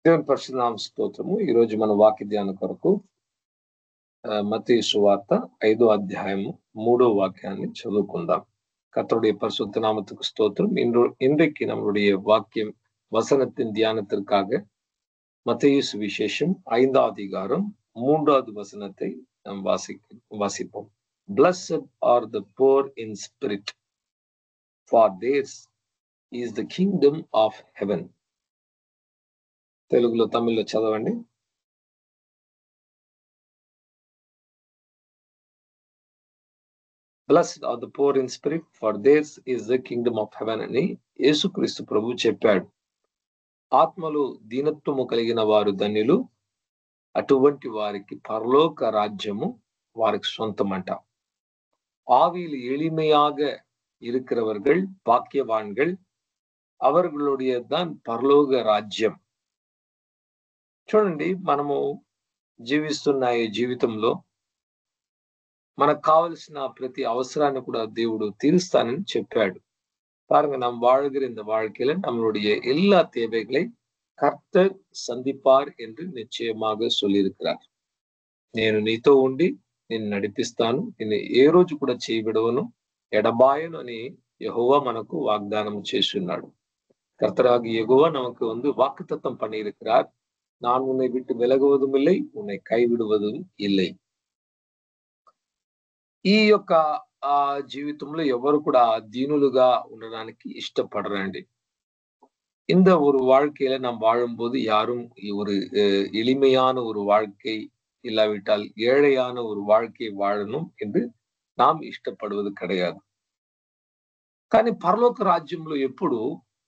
దేవుని పరిశుద్ధ నామ స్తోత్రము. ఈ రోజు మన వాక్య ధ్యానం కొరకు మత్తయి సువార్త 5వ అధ్యాయము 3వ వాక్యాన్ని చదువుకుందాం. கர்த்தருடைய பரிசுத்த நாமத்துக்கு ஸ்தோத்திரம். இன்றைக்கு நம்முடைய வாக்கியம் வசனத்தின் தியானத்திற்காக மத்தேயு சுவிசேஷம் 5வது அதிகாரம் 3வது வசனத்தை நாம் வாசிப்போம். Blessed are the poor in spirit, for theirs is the kingdom of heaven. తెలుగులో తమిళ్లో చదవండి. Blessed are the poor in spirit, for theirs is the kingdom of heaven అని యేసుక్రీస్తు ప్రభు చెప్పాడు. ఆత్మలో దీనత్వము కలిగిన వారు ధన్యులు, అటువంటి వారికి పరలోక రాజ్యము వారికి சொந்தమంట. ஆவியில் எளிமையாக இருக்கிறவர்கள் பாக்கியவான்கள், அவர்களுடையதான் పరలోక రాజ్యం. చూడండి, మనము జీవిస్తున్న ఈ జీవితంలో మనకు కావలసిన ప్రతి అవసరాన్ని కూడా దేవుడు తీరుస్తానని చెప్పాడు. பாருங்க, நாம் வாழ்கிற இந்த வாழ்க்கையில நம்மளுடைய எல்லா தேவைகளை கர்த்தர் சந்திப்பார் என்று నిశ్చయமாக சொல்லியிருக்கிறார். నేను నీతో ఉండి నిన్ను నడిపిస్తాను, నిన్ను ఏ రోజు కూడా చేయబడవను, ఎడబాయను అని యెహోవా మనకు వాగ్దానం చేస్తున్నాడు. கர்த்தராகிய யெகோவா நமக்கு வாக்குத்தத்தம் பண்ணியிருக்கிறார். நான் உன்னை விட்டு விலகுவதும் இல்லை, உன்னை கைவிடுவதும் இல்லை. ఈ యొక్క జీవితంలో ఎవరు కూడా దీనులుగా ఉండడానికి ఇష్టపడరండి. இந்த ஒரு வாழ்க்கையில நாம் வாழும்போது யாரும் ஒரு எளிமையான ஒரு வாழ்க்கை இல்லாவிட்டால் ஏழையான ஒரு வாழ்க்கை வாழணும் என்று நாம் ఇష్టపడவது கிடையாது. కానీ పరలోక రాజ్యంలో ఎప్పుడు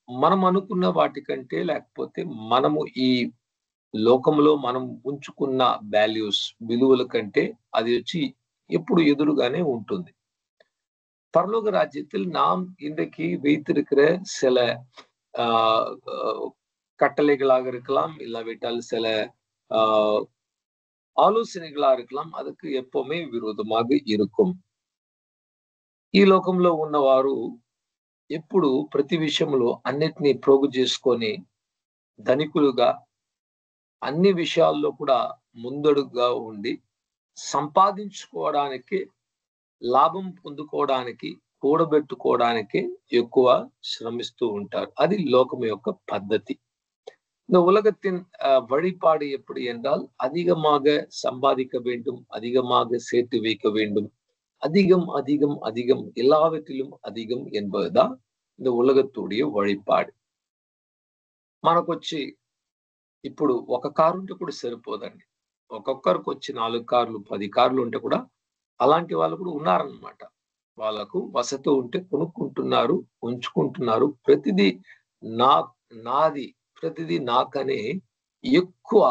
మనం అనుకున్న వాటికంటే, లేకపోతే మనము ఈ లోకంలో మనం ఉంచుకున్న వాల్యూస్ విలువల కంటే అది వచ్చి எప్పుడు எதிர்கானே ఉంటుంది. பரலோக ராஜ்யத்தில் நாம் இன்றைக்கு வைத்திருக்கிற சில கட்டளைகளாக இருக்கலாம், இல்லாவிட்டால் சில ఆలోచనగా இருக்கலாம், அதுக்கு எப்பவுமே విరోధமாக இருக்கும். ఈ లోకంలో ఉన్నవారు ఎప్పుడు ప్రతి విషయంలో అన్నిటినీ ప్రోగు చేసుకొని ధనికులుగా అన్ని విషయాల్లో కూడా ముందడుగుగా ఉండి సంపాదించుకోవడానికి, లాభం పొందుకోవడానికి, కూడబెట్టుకోవడానికి ఎక్కువ శ్రమిస్తూ ఉంటారు. అది లోకం యొక్క పద్ధతి. இந்த உலகத்தின் வழிபாடு எப்படி என்றால், அதிகமாக சம்பாதிக்க வேண்டும், அதிகமாக சேர்த்து வைக்க வேண்டும், அதிகம் அதிகம் அதிகம், எல்லாவற்றிலும் அதிகம் என்பதுதான் இந்த ఉలగతుடைய వழிపాడు. మనకొచ్చి ఇప్పుడు ఒక కారు ఉంటే కూడా సరిపోదండి. ఒక్కొక్కరికి వచ్చి 4 కార్లు 10 కార్లు ఉంటే కూడా అలాంటి వాళ్ళు కూడా ఉన్నారన్నమాట. వాళ్ళకు వసతి ఉంటే కొనుక్కుంటున్నారు, ఉంచుకుంటున్నారు. ప్రతిదీ నాది, ప్రతిదీ నాకనే ఎక్కువ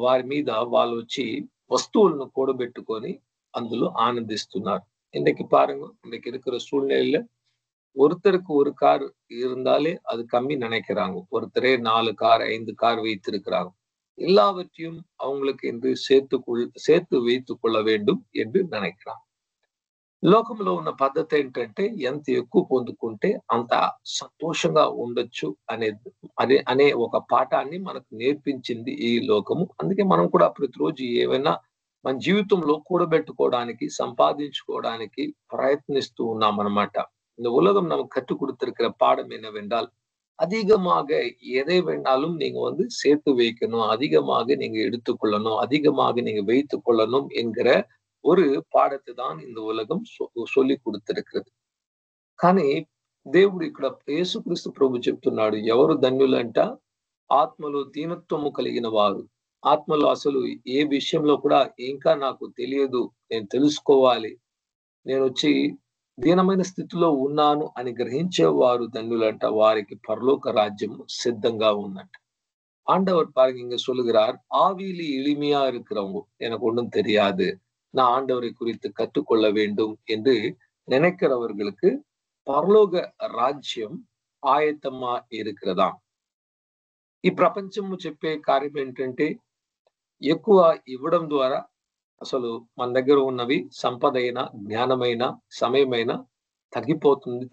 వారి మీద వాళ్ళు వచ్చి వస్తువులను కూడబెట్టుకొని అందులో ఆనందిస్తున్నారు. இன்னைக்கு பாருங்க, இன்னைக்கு இருக்கிற சூழ்நிலையில ஒருத்தருக்கு ஒரு கார் இருந்தாலே அது கம்மி நினைக்கிறாங்க. ஒருத்தரே 4 கார் 5 கார் வைத்திருக்கிறாங்க. எல்லாவற்றையும் அவங்களுக்கு என்று சேர்த்து வைத்துக் కొள்ள வேண்டும் என்று నిனைக்கிறாం. లోకంలో ఉన్న పద్ధతి ఏంటంటే, ఎంత ఎక్కువ పొందుకుంటే అంత సంతోషంగా ఉండొచ్చు అనే ఒక పాఠాన్ని మనకు నేర్పించింది ఈ లోకము. అందుకే మనం కూడా ప్రతిరోజు ఏవైనా మన జీవితంలో కూడబెట్టుకోవడానికి, సంపాదించుకోవడానికి ప్రయత్నిస్తూ ఉన్నాం అన్నమాట. இந்த உலகம் நமக்கு கற்றுக் கொடுத்திருக்கிற பாடம் என்னவென்றால், அதிகமாக எதை வேணாலும் நீங்க சேர்த்து வைக்கணும், அதிகமாக நீங்க எடுத்துக்கொள்ளணும், அதிகமாக நீங்க வைத்துக் கொள்ளணும் என்கிற ஒரு పాఠத்தை தான் இந்த உலகம் சொல்லி கொடுத்திருக்கிறது. కానీ దేవుడు ఇక్కడ యేసుక్రీస్తు ప్రభు చెప్తున్నాడు, ఎవరు ధన్యులంట? ఆత్మలో దీనత్వము కలిగిన వారు. ఆత్మలో అసలు ఏ విషయంలో కూడా ఇంకా నాకు తెలియదు, నేను తెలుసుకోవాలి, నేను వచ్చి దీనమైన స్థితిలో ఉన్నాను అని గ్రహించేవారు ధన్యులంట. వారికి పరలోక రాజ్యం సిద్ధంగా ఉందంట. ஆண்டவர் பாருங்க இங்க சொல்லுகிறார், ஆவியில எளிமையா இருக்கிறவங்க, எனக்கு ஒன்றும் தெரியாது, நான் ஆண்டவரை குறித்து கற்றுக்கொள்ள வேண்டும் என்று நினைக்கிறவர்களுக்கு పరలోక రాజ్యం ఆయత్తమా இருக்கிறதாம். ఈ ప్రపంచము చెప్పే కార్యం ఏంటంటే, ఎక్కువ ఇవ్వడం ద్వారా అసలు మన దగ్గర ఉన్నవి సంపదైన, జ్ఞానమైన, సమయమైన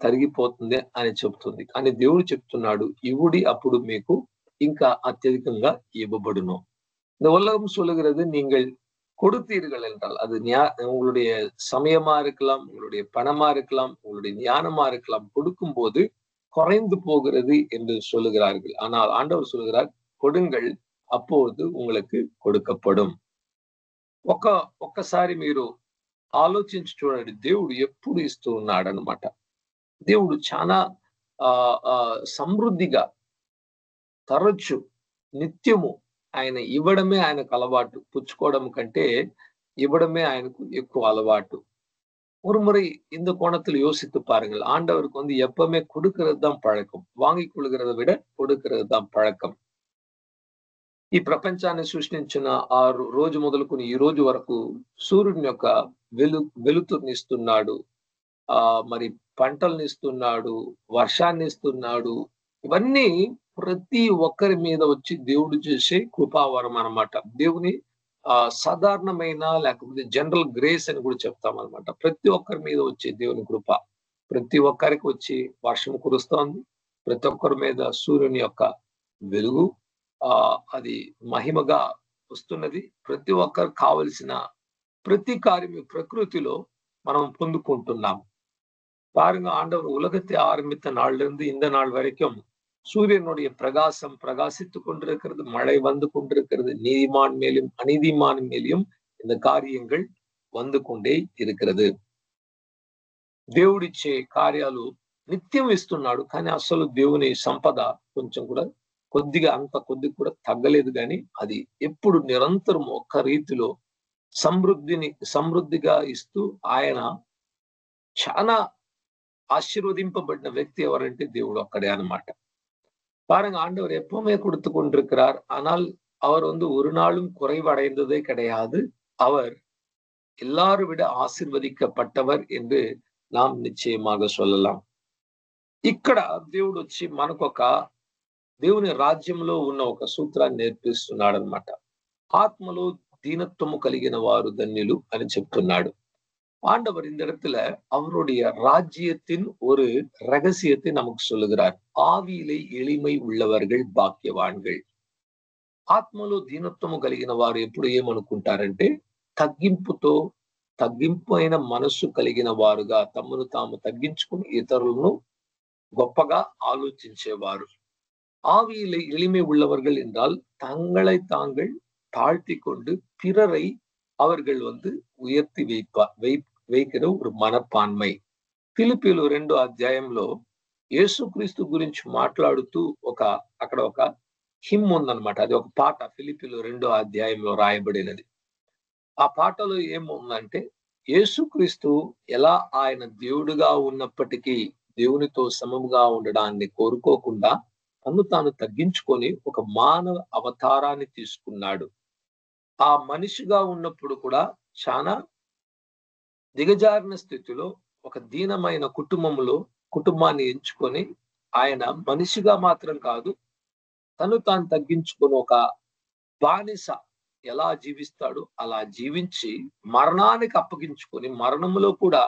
తరిగిపోతుంది అని చెప్తుంది. కానీ దేవుడు చెప్తున్నాడు, ఇవుడి అప్పుడు మీకు ఇంకా అత్యధికంగా ఇవ్వబడును. இந்த உலகம் சொல்லுகிறது நீங்கள் கொடுத்தீர்கள் என்றால் அது உங்களுடைய சமயமா இருக்கலாம், உங்களுடைய பணமா இருக்கலாம், உங்களுடைய ஞானமா இருக்கலாம். கொடுக்கும் போது குறைந்து போகிறது என்று சொல்லுகிறார்கள். ஆனால் ஆண்டவர் சொல்லுகிறார், கொடுங்கள், அப்போது உங்களுக்கு கொடுக்கப்படும். ఒక్కసారి మీరు ఆలోచించి చూడండి, దేవుడు ఎప్పుడు ఇస్తూ ఉన్నాడనమాట. దేవుడు చాలా సమృద్ధిగా, తరచు, నిత్యము ఆయన ఇవ్వడమే ఆయనకు అలవాటు. పుచ్చుకోవడం కంటే ఇవ్వడమే ఆయనకు ఎక్కువ అలవాటు. ஒரு முறை இந்த கோணத்தில் யோசித்து பாருங்கள். ஆண்டவருக்கு எப்பவுமே கொடுக்கிறது தான் பழக்கம். வாங்கிக் கொள்கிறத விட கொடுக்கிறது தான் పழకం. ఈ ప్రపంచాన్ని సృష్టించిన ఆ రోజు మొదలుకొని ఈ రోజు వరకు సూర్యుని యొక్క వెలుతురునిస్తున్నాడు. మరి పంటల్ని ఇస్తున్నాడు, వర్షాన్ని ఇస్తున్నాడు. ఇవన్నీ ప్రతి ఒక్కరి మీద వచ్చి దేవుడు చేసే కృపావరం అన్నమాట. దేవుని సాధారణమైన లేకపోతే జనరల్ గ్రేస్ అని కూడా చెప్తాం అనమాట. ప్రతి ఒక్కరి మీద వచ్చే దేవుని కృప. ప్రతి ఒక్కరికి వచ్చి వర్షం కురుస్తోంది. ప్రతి ఒక్కరి మీద సూర్యుని యొక్క వెలుగు అది మహిమగా వస్తున్నది. ప్రతి ఒక్కరికి కావలసిన ప్రతి కార్యం ప్రకృతిలో మనం పొందుకుంటున్నాం. பாருங்க, ஆண்டவர் உலகத்தை ஆரம்பித்த நாள்ல இருந்து இந்த நாள் வரைக்கும் சூரியனுடைய பிரகாசம் பிரகாசித்துக் கொண்டிருக்கிறது, மழை வந்து கொண்டிருக்கிறது. நீதிமான் மேலும் அநீதிமான் மேலும் இந்த காரியங்கள் வந்து கொண்டே இருக்கிறது. దేవుడిచ్చే కార్యాలు నిత్యం ఇస్తున్నాడు. కానీ అసలు దేవుని సంపద కొంచెం కూడా అంత కొద్దిగా కూడా తగ్గలేదు. కానీ అది ఎప్పుడు నిరంతరం ఒక్క రీతిలో సమృద్ధిగా ఇస్తూ ఆయన చాలా ஆசீர்வதிக்கப்பட்ட వ్యక్తి ఎవరంటే దేవుడు ఒక్కడే అన్నమాట. பாருங்க, ஆண்டவர் எப்பவுமே கொடுத்து கொண்டிருக்கிறார். ஆனால் அவர் ஒரு நாளும் குறைவடைந்ததே கிடையாது. அவர் எல்லாரும் விட ஆசீர்வதிக்கப்பட்டவர் என்று நாம் నిశ్చయமாக சொல்லலாம். ఇక్కడ దేవుడు వచ్చి మనకొక దేవుని రాజ్యంలో ఉన్న ఒక సూత్రాన్ని నేర్పిస్తున్నాడు అన్నమాట. ఆత్మలో దీనత్వము కలిగిన వారు ధన్యులు అని చెప్తున్నాడు. ஆண்டவர் இந்த இடத்துல அவருடைய ராஜ்யத்தின் ஒரு ரகசியத்தை நமக்கு சொல்லுகிறார். ఆవిలే ఎளிமை உள்ளவர்கள் భాగ్యవాన్கள். ఆత్మలో దీనత్వము కలిగిన వారు ఎప్పుడు ఏమనుకుంటారంటే తగ్గింపు అయిన మనస్సు కలిగిన వారుగా తమను తాము తగ్గించుకుని ఇతరులను గొప్పగా ఆలోచించేవారు. ஆவியிலே எளிமை உள்ளவர்கள் என்றால் தங்களை தாங்கள் தாழ்த்தி கொண்டு பிறரை அவர்கள் உயர்த்தி வைக்கிற ஒரு మనపాన్மை. ఫిలిప్పీలు 2వ అధ్యాయంలో యేసుక్రీస్తు గురించి మాట్లాడుతూ అక్కడ ఒక హిమ్ ఉందన్నమాట. అది ఒక పాట ఫిలిప్పీలు 2వ అధ్యాయంలో రాయబడినది. ఆ పాటలో ఏముందంటే, యేసుక్రీస్తు ఎలా ఆయన దేవుడుగా ఉన్నప్పటికీ దేవునితో సమముగా ఉండడాన్ని కోరుకోకుండా తను తాను తగ్గించుకొని ఒక మానవ అవతారాన్ని తీసుకున్నాడు. ఆ మనిషిగా ఉన్నప్పుడు కూడా చాలా దిగజారిన స్థితిలో ఒక దీనమైన కుటుంబాన్ని ఎంచుకొని ఆయన మనిషిగా మాత్రం కాదు, తను తాను తగ్గించుకొని ఒక బానిస ఎలా జీవిస్తాడో అలా జీవించి మరణానికి అప్పగించుకొని, మరణములో కూడా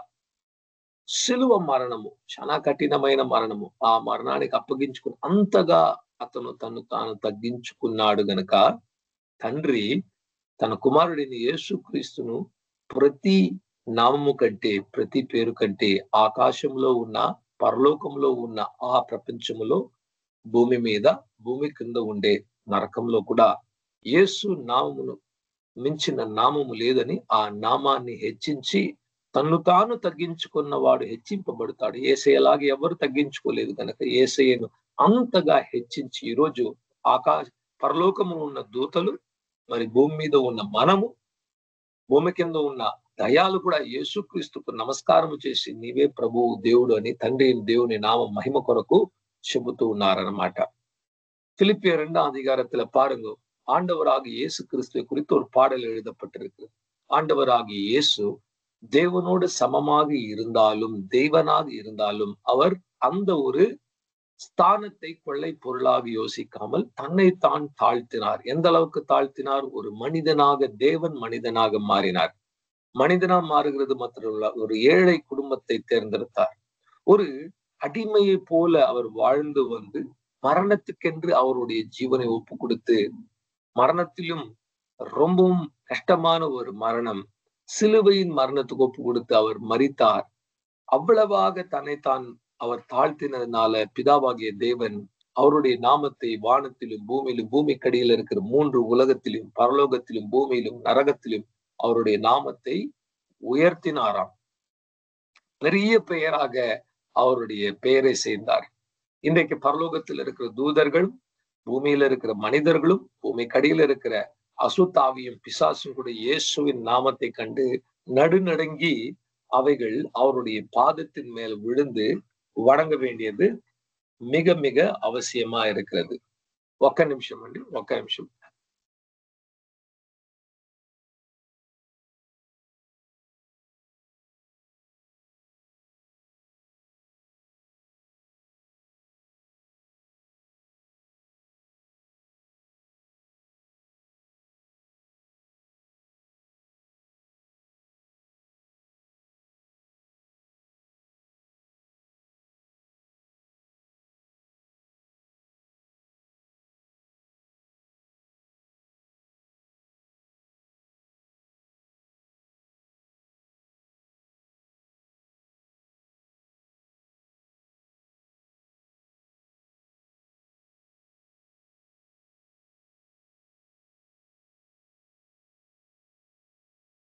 శిలువ మరణము చాలా కఠినమైన మరణము, ఆ మరణానికి అప్పగించుకుని అంతగా అతను తను తాను తగ్గించుకున్నాడు గనక తండ్రి తన కుమారుడిని యేసుక్రీస్తును ప్రతి నామము కంటే, ప్రతి పేరు కంటే, ఆకాశంలో ఉన్న, పరలోకంలో ఉన్న, ఆ ప్రపంచములో, భూమి మీద, భూమి కింద ఉండే నరకంలో కూడా యేసు నామమును మించిన నామము లేదని ఆ నామాన్ని హెచ్చించి తన్ను తాను తగ్గించుకున్న వాడు హెచ్చింపబడతాడు. యేసయ్యలాగా ఎవరు తగ్గించుకోలేదు కనుక యేసయ్యను అంతగా హెచ్చించి ఈరోజు పరలోకములో ఉన్న దూతలు, మరి భూమి మీద ఉన్న మనము, భూమి కింద ఉన్న దయాలు కూడా యేసుక్రీస్తుకు నమస్కారము చేసి నీవే ప్రభువు దేవుడు అని తండ్రి దేవుని నామ మహిమ కొరకు చెబుతూ ఉన్నారన్నమాట. பிலிப்பியர் 2ஆம் அதிகாரத்துல பாருங்க, ஆண்டவராகிய இயேசு கிறிஸ்துவை குறித்து ஒரு பாடல் எழுதப்பட்டிருக்கு. ஆண்டவராகிய இயேசு தேவனோடு சமமாக இருந்தாலும், தெய்வனாக இருந்தாலும், அவர் அந்த ஒரு ஸ்தானத்தை கொள்ளை பொருளாக யோசிக்காமல் தன்னைத்தான் தாழ்த்தினார். எந்த அளவுக்கு தாழ்த்தினார்? ஒரு மனிதனாக, தேவன் மனிதனாக மாறினார். மனிதனா மாறுகிறது மாத்திரமல்ல, ஒரு ஏழை குடும்பத்தை தேர்ந்தெடுத்தார். ஒரு அடிமையை போல அவர் வாழ்ந்து மரணத்துக்கென்று அவருடைய ஜீவனை ஒப்பு கொடுத்து, மரணத்திலும் ரொம்பவும் கஷ்டமான ஒரு மரணம், சிலுவையின் மரணத்துக்கு ஒப்பு கொடுத்து அவர் மரித்தார். அவ்வளவாக தன்னைத்தான் அவர் தாழ்த்தினதுனால பிதாவாகிய தேவன் அவருடைய நாமத்தை வானத்திலும் பூமியிலும், பூமிக்கடியில் இருக்கிற 3 உலகத்திலும், பரலோகத்திலும், பூமியிலும், நரகத்திலும் அவருடைய நாமத்தை உயர்த்தினாராம். பெரிய பெயராக அவருடைய பெயரை செய்தார். இன்றைக்கு பரலோகத்தில் இருக்கிற தூதர்களும், பூமியில இருக்கிற மனிதர்களும், பூமிக்கடியில் இருக்கிற அசுத்தாவியும் பிசாசும் கூட இயேசுவின் நாமத்தை கண்டு நடுநடுங்கி அவைகள் அவருடைய பாதத்தின் மேல் விழுந்து வணங்க வேண்டியது மிக மிக அவசியமா இருக்கிறது. ఒక్క నిమిషం అండి, ఒక్క నిమిషం.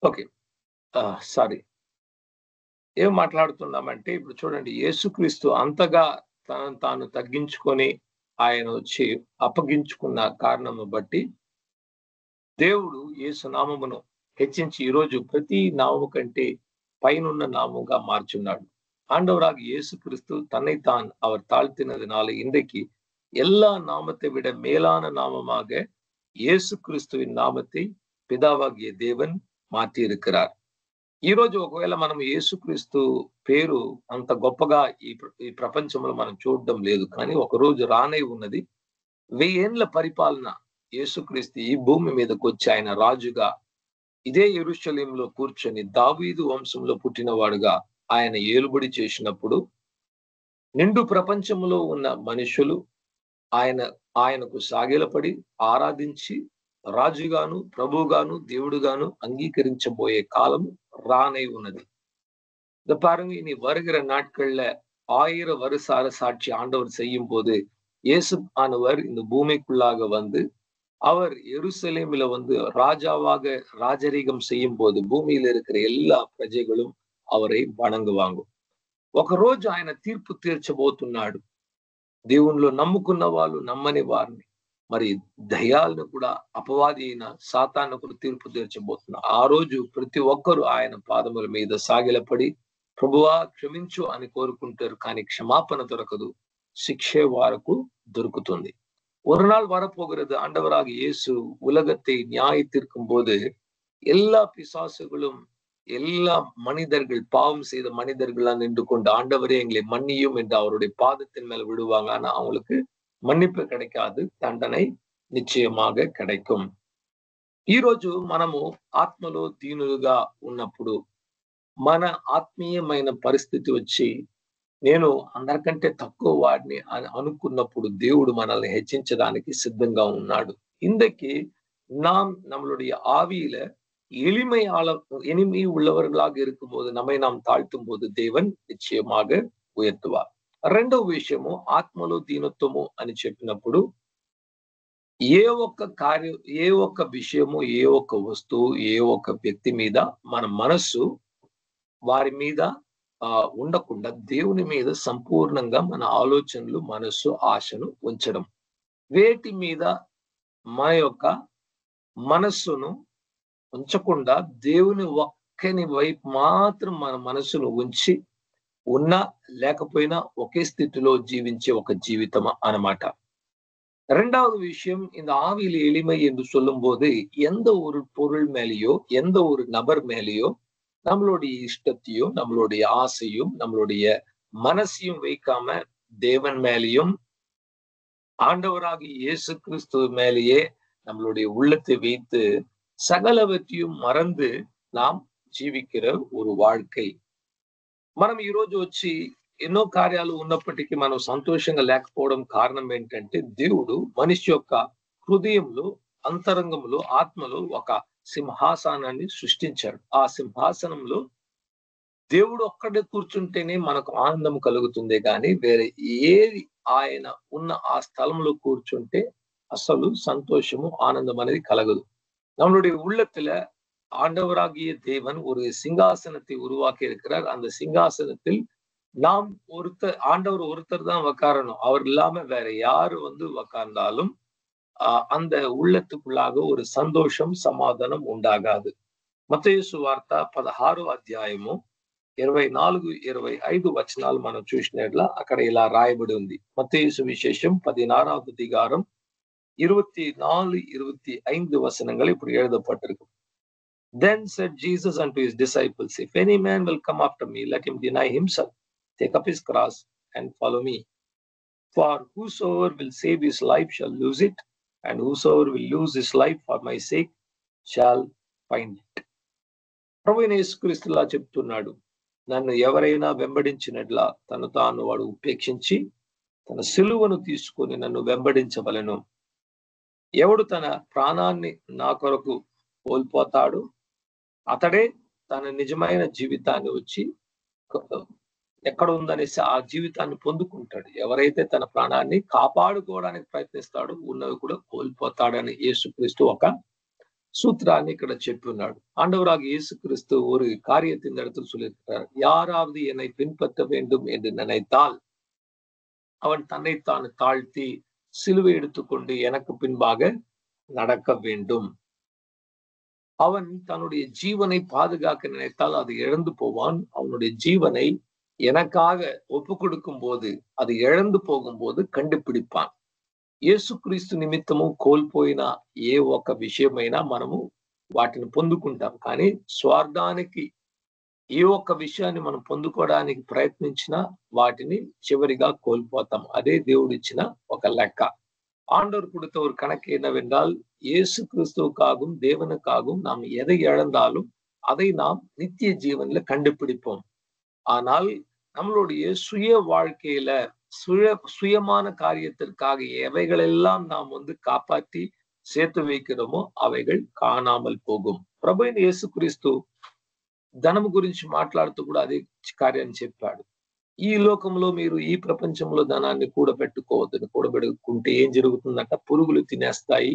ఓకే. సారీ. ఏం మాట్లాడుతున్నామంటే ఇప్పుడు చూడండి, యేసుక్రీస్తు అంతగా తనను తాను తగ్గించుకొని ఆయన వచ్చి అప్పగించుకున్న కారణము బట్టి దేవుడు యేసు నామమును హెచ్చించి ఈరోజు ప్రతి నామము కంటే పైనున్న నామముగా మార్చున్నాడు. ஆண்டவராக இயேசு கிறிஸ்து தன்னைத்தான் அவர் தாழ்த்தினதுனால இன்றைக்கு எல்லா நாமத்தை விட மேலான நாமமாக இயேசு கிறிஸ்துவின் நாமத்தை పితావాగియ దేవుని మార్చి இருக்கிறார். ఈ రోజు ఒకవేళ మనం యేసుక్రీస్తు పేరు అంత గొప్పగా ఈ ప్రపంచంలో మనం చూడడం లేదు, కానీ ఒక రోజు రానే ఉన్నది. 1000 ఏండ్ల పరిపాలన యేసుక్రీస్తు ఈ భూమి మీదకి వచ్చి ఆయన రాజుగా ఇదే యెరూషలేములో కూర్చొని దావీదు వంశంలో పుట్టినవాడుగా ఆయన ఏలుబడి చేసినప్పుడు నిండు ప్రపంచంలో ఉన్న మనుషులు ఆయనకు సాగిలపడి ఆరాధించి రాజుగాను, ప్రభుగాను, దేవుడుగాను அங்கீகரிச்சபோயே காலம் ரானை ఉన్నది. இந்த பாருங்க, இனி வருகிற நாட்கள்ல 1000 வருஷ அரசாட்சி ஆண்டவர் செய்யும் போது இயேசு ஆனவர் இந்த பூமிக்குள்ளாக வந்து அவர் எருசலேமில வந்து ராஜாவாக ராஜரீகம் செய்யும் போது பூமியில இருக்கிற எல்லா ప్రజகளும் அவரை వణంగువాంగు. ఒక రోజు ఆయన తీర్పు తీర్చబోతున్నాడు. దేవునిలో నమ్ముకున్న వాళ్ళు, నమ్మని వారిని, మరి దయ్యాలను కూడా, అపవాది అయిన సాతాను కూడా తీర్పు తీర్చబోతున్నారు. ఆ రోజు ప్రతి ఒక్కరు ఆయన పాదముల మీద సాగిలపడి ప్రభువా క్షమించు అని కోరుకుంటారు, కానీ క్షమాపణ దొరకదు, శిక్షే వారకు దొరుకుతుంది. ஒரு நாள் வரப்போகிறது, ஆண்டவராக இயேசு உலகத்தை நியாய தீர்க்கும் போது எல்லா பிசாசுகளும், எல்லா மனிதர்கள், பாவம் செய்த மனிதர்களா நின்று கொண்டு ஆண்டவரே எங்களை மன்னியும் என்று அவருடைய பாதத்தின் மேல விடுவாங்க. ஆனா அவங்களுக்கு మన్నిப்பு கிடைக்காது, దండனை నిశ్చయமாக கிடைக்கும். ఈ రోజు మనము ఆత్మలో దీనులుగా ఉన్నప్పుడు, మన ఆత్మీయమైన పరిస్థితి వచ్చి నేను అందరికంటే తక్కువ వాడిని అని అనుకున్నప్పుడు దేవుడు మనల్ని హెచ్చించడానికి సిద్ధంగా ఉన్నాడు. இன்றைக்கு நாம் நம்மளுடைய ஆவியில எளிமை உள்ளவர்களாக இருக்கும்போது, நம்மை நாம் தாழ்த்தும் போது தேவன் నిశ్చయமாக ఉయర్తువార్. రెండవ విషయము ఆత్మలో దీనత్వము అని చెప్పినప్పుడు ఏ ఒక్క విషయము, ఏ ఒక్క వస్తువు, ఏ ఒక్క వ్యక్తి మీద మన మనస్సు వారి మీద ఉండకుండా దేవుని మీద సంపూర్ణంగా మన ఆలోచనలు, మనస్సు, ఆశను ఉంచడం. వేటి మీద మన యొక్క మనస్సును ఉంచకుండా దేవుని ఒక్కని వైపు మాత్రం మన మనస్సును ఉంచి ఉన్నా లేకపోయినా ఒకే స్థితిలో జీవించే ఒక జీవితం అన్నమాట. இரண்டாவது விஷயம், இந்த ஆவியில் எளிமை என்று சொல்லும் போது எந்த ஒரு பொருள் மேலேயோ, எந்த ஒரு நபர் மேலேயோ நம்மளுடைய இஷ்டத்தையோ, நம்மளுடைய ஆசையும், நம்மளுடைய மனசையும் வைக்காம தேவன் மேலேயும் ஆண்டவராகிய இயேசு கிறிஸ்து மேலேயே நம்மளுடைய உள்ளத்தை வைத்து సకలవత్యం మరందు நாம் జీవిக்கிற ஒரு வாழ்க்கை. మనం ఈ రోజు వచ్చి ఎన్నో కార్యాలు ఉన్నప్పటికీ మనం సంతోషంగా లేకపోవడం కారణం ఏంటంటే, దేవుడు మనిషి యొక్క హృదయంలో, అంతరంగంలో, ఆత్మలో ఒక సింహాసనాన్ని సృష్టించాడు. ఆ సింహాసనంలో దేవుడు ఒక్కడే కూర్చుంటేనే మనకు ఆనందం కలుగుతుందే గాని వేరే ఏది ఆయన ఉన్న ఆ స్థలంలో కూర్చుంటే అసలు సంతోషము, ஆனந்தம் అనేది கலகுது. நம்மளுடைய உள்ளத்துல ஆண்டவராகிய தேவன் ஒரு சிங்காசனத்தை உருவாக்கி இருக்கிறார். அந்த சிங்காசனத்தில் நாம் ஆண்டவர் ஒருத்தர் தான் உட்காரணும். அவர் இல்லாம வேற யாரு உட்கார்ந்தாலும் அந்த உள்ளத்துக்குள்ளாக ஒரு சந்தோஷம், సమాధానం ఉండాగాదు. మత్తయి సువార్త 16వ అధ్యాయము 24, 25 వచనాలు మనం చూసినట్ల అక్కడ ఇలా రాయబడి ఉంది. మత్తయి సువిశేషం 16వ అధ్యాయం 24, 25 వచనங்கள் இப்படி எழுதப்பட்டிருக்கு. Then said Jesus unto his disciples, if any man will come after me, let him deny himself, take up his cross and follow me. For whosoever will save his life shall lose it, and whosoever will lose his life for my sake shall find it. ప్రభువైన యేసుక్రీస్తులా చెప్తున్నాడు, నన్ను ఎవరైనా వెంబడించినట్లా తను తాను వాడు ఉపేక్షించి తన సిలువను తీసుకొని నన్ను వెంబడించవలెను. ఎవడు తన ప్రాణాన్ని నా కొరకు కోల్పోతాడు, అతడే తన నిజమైన జీవితాన్ని వచ్చి ఎక్కడ ఉందనేసి ఆ జీవితాన్ని పొందుకుంటాడు. ఎవరైతే తన ప్రాణాన్ని కాపాడుకోవడానికి ప్రయత్నిస్తాడో ఉన్నవి కూడా కోల్పోతాడని యేసుక్రీస్తు ఒక சூத்திராన్ని ఇక్కడ చెప్పున్నాడు. ஆண்டவராக இயேசு கிறிஸ்து ஒரு காரியத்தை இந்த இடத்தில் சொல்லியிருக்கிறார். யாராவது என்னை பின்பற்ற வேண்டும் என்று நினைத்தால் அவன் தன்னைத்தான் தாழ்த்தி சிலுவை எடுத்துக்கொண்டு எனக்கு பின்பாக நடக்க வேண்டும். அவன் தன்னுடைய ஜீவனை பாதுகாக்க நினைத்தால் அது இழந்து போவான். அவனுடைய ஜீவனை எனக்காக ஒப்பு கொடுக்கும் போது அது இழந்து போகும்போது கண்டுபிடிப்பான். యేసుక్రీస్తు నిమిత్తము కోల్పోయిన ఏ ఒక్క విషయమైనా మనము వాటిని పొందుకుంటాం. కానీ స్వార్థానికి ఏ ఒక్క విషయాన్ని మనం పొందుకోవడానికి ప్రయత్నించినా వాటిని చివరిగా కోల్పోతాం. అదే దేవుడిచ్చిన ఒక లెక్క. ஆண்டவர் கொடுத்த ஒரு கணக்கு என்னவென்றால், இயேசு கிறிஸ்துவுக்காகவும் தேவனுக்காகவும் நாம் எதை இழந்தாலும் அதை நாம் நித்திய ஜீவன்ல கண்டுபிடிப்போம். ஆனால் நம்மளுடைய சுய வாழ்க்கையில சுயமான காரியத்திற்காக எவைகளெல்லாம் நாம் காப்பாற்றி சேர்த்து வைக்கிறோமோ అவைகள் కాణామల్ పోగుం. ప్రభువైన యేసుక్రీస్తు ధనము గురించి మాట్లాడుతూ కూడా అదే కార్యాన్ని చెప్పాడు. ఈ లోకంలో మీరు ఈ ప్రపంచంలో ధనాన్ని కూడబెట్టుకోవద్దని, కూడబెట్టుకుంటే ఏం జరుగుతుందంట, పురుగులు తినేస్తాయి,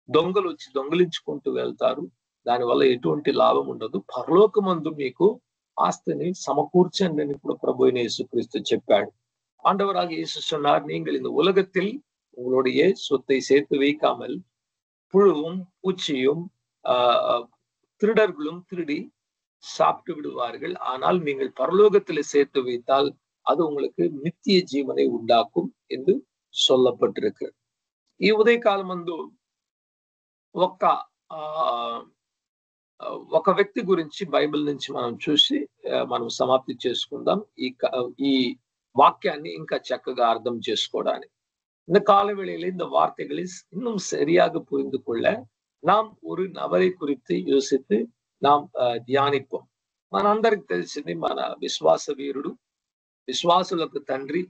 దొంగలు వచ్చి దొంగలించుకుంటూ వెళ్తారు, దానివల్ల ఎటువంటి లాభం ఉండదు. పరలోకమందు మీకు ఆస్తిని సమకూర్చండి అని కూడా ప్రభువైన యేసుక్రీస్తు చెప్పాడు. ஆண்டவராக இயேசு சொன்னார், நீங்கள் இந்த உலகத்தில் உங்களுடைய சொத்தை சேர்த்து வைக்காமல் புழுவும் பூச்சியும் திருடர்களும் திருடி சாப்பிட்டு விடுவார்கள். ஆனால் நீங்கள் பரலோகத்தில் சேர்த்து வைத்தால் அது உங்களுக்கு நித்திய జీవனை உண்டாக்கும் என்று சொல்லப்பட்டிருக்கு. ఈ ఉదయకాలమందు ఒక వ్యక్తి గురించి బైబిల్ నుంచి మనం చూసి మనం సమాప్తి చేసుకుందాం ఈ வாக்கியாన్ని ఇంకా చక్కగా అర్థం చేసుకోవడానికి. இந்த காலவேளையில இந்த வார்த்தைகளை இன்னும் சரியாக புரிந்து கொள்ள நாம் ஒரு நபரை குறித்து யோசித்து நாம் ధ్యానిப்போம். మనందరికి తెలిసింది మన విశ్వాస వీరుడు, విశ్వాసులకు తండ్రి,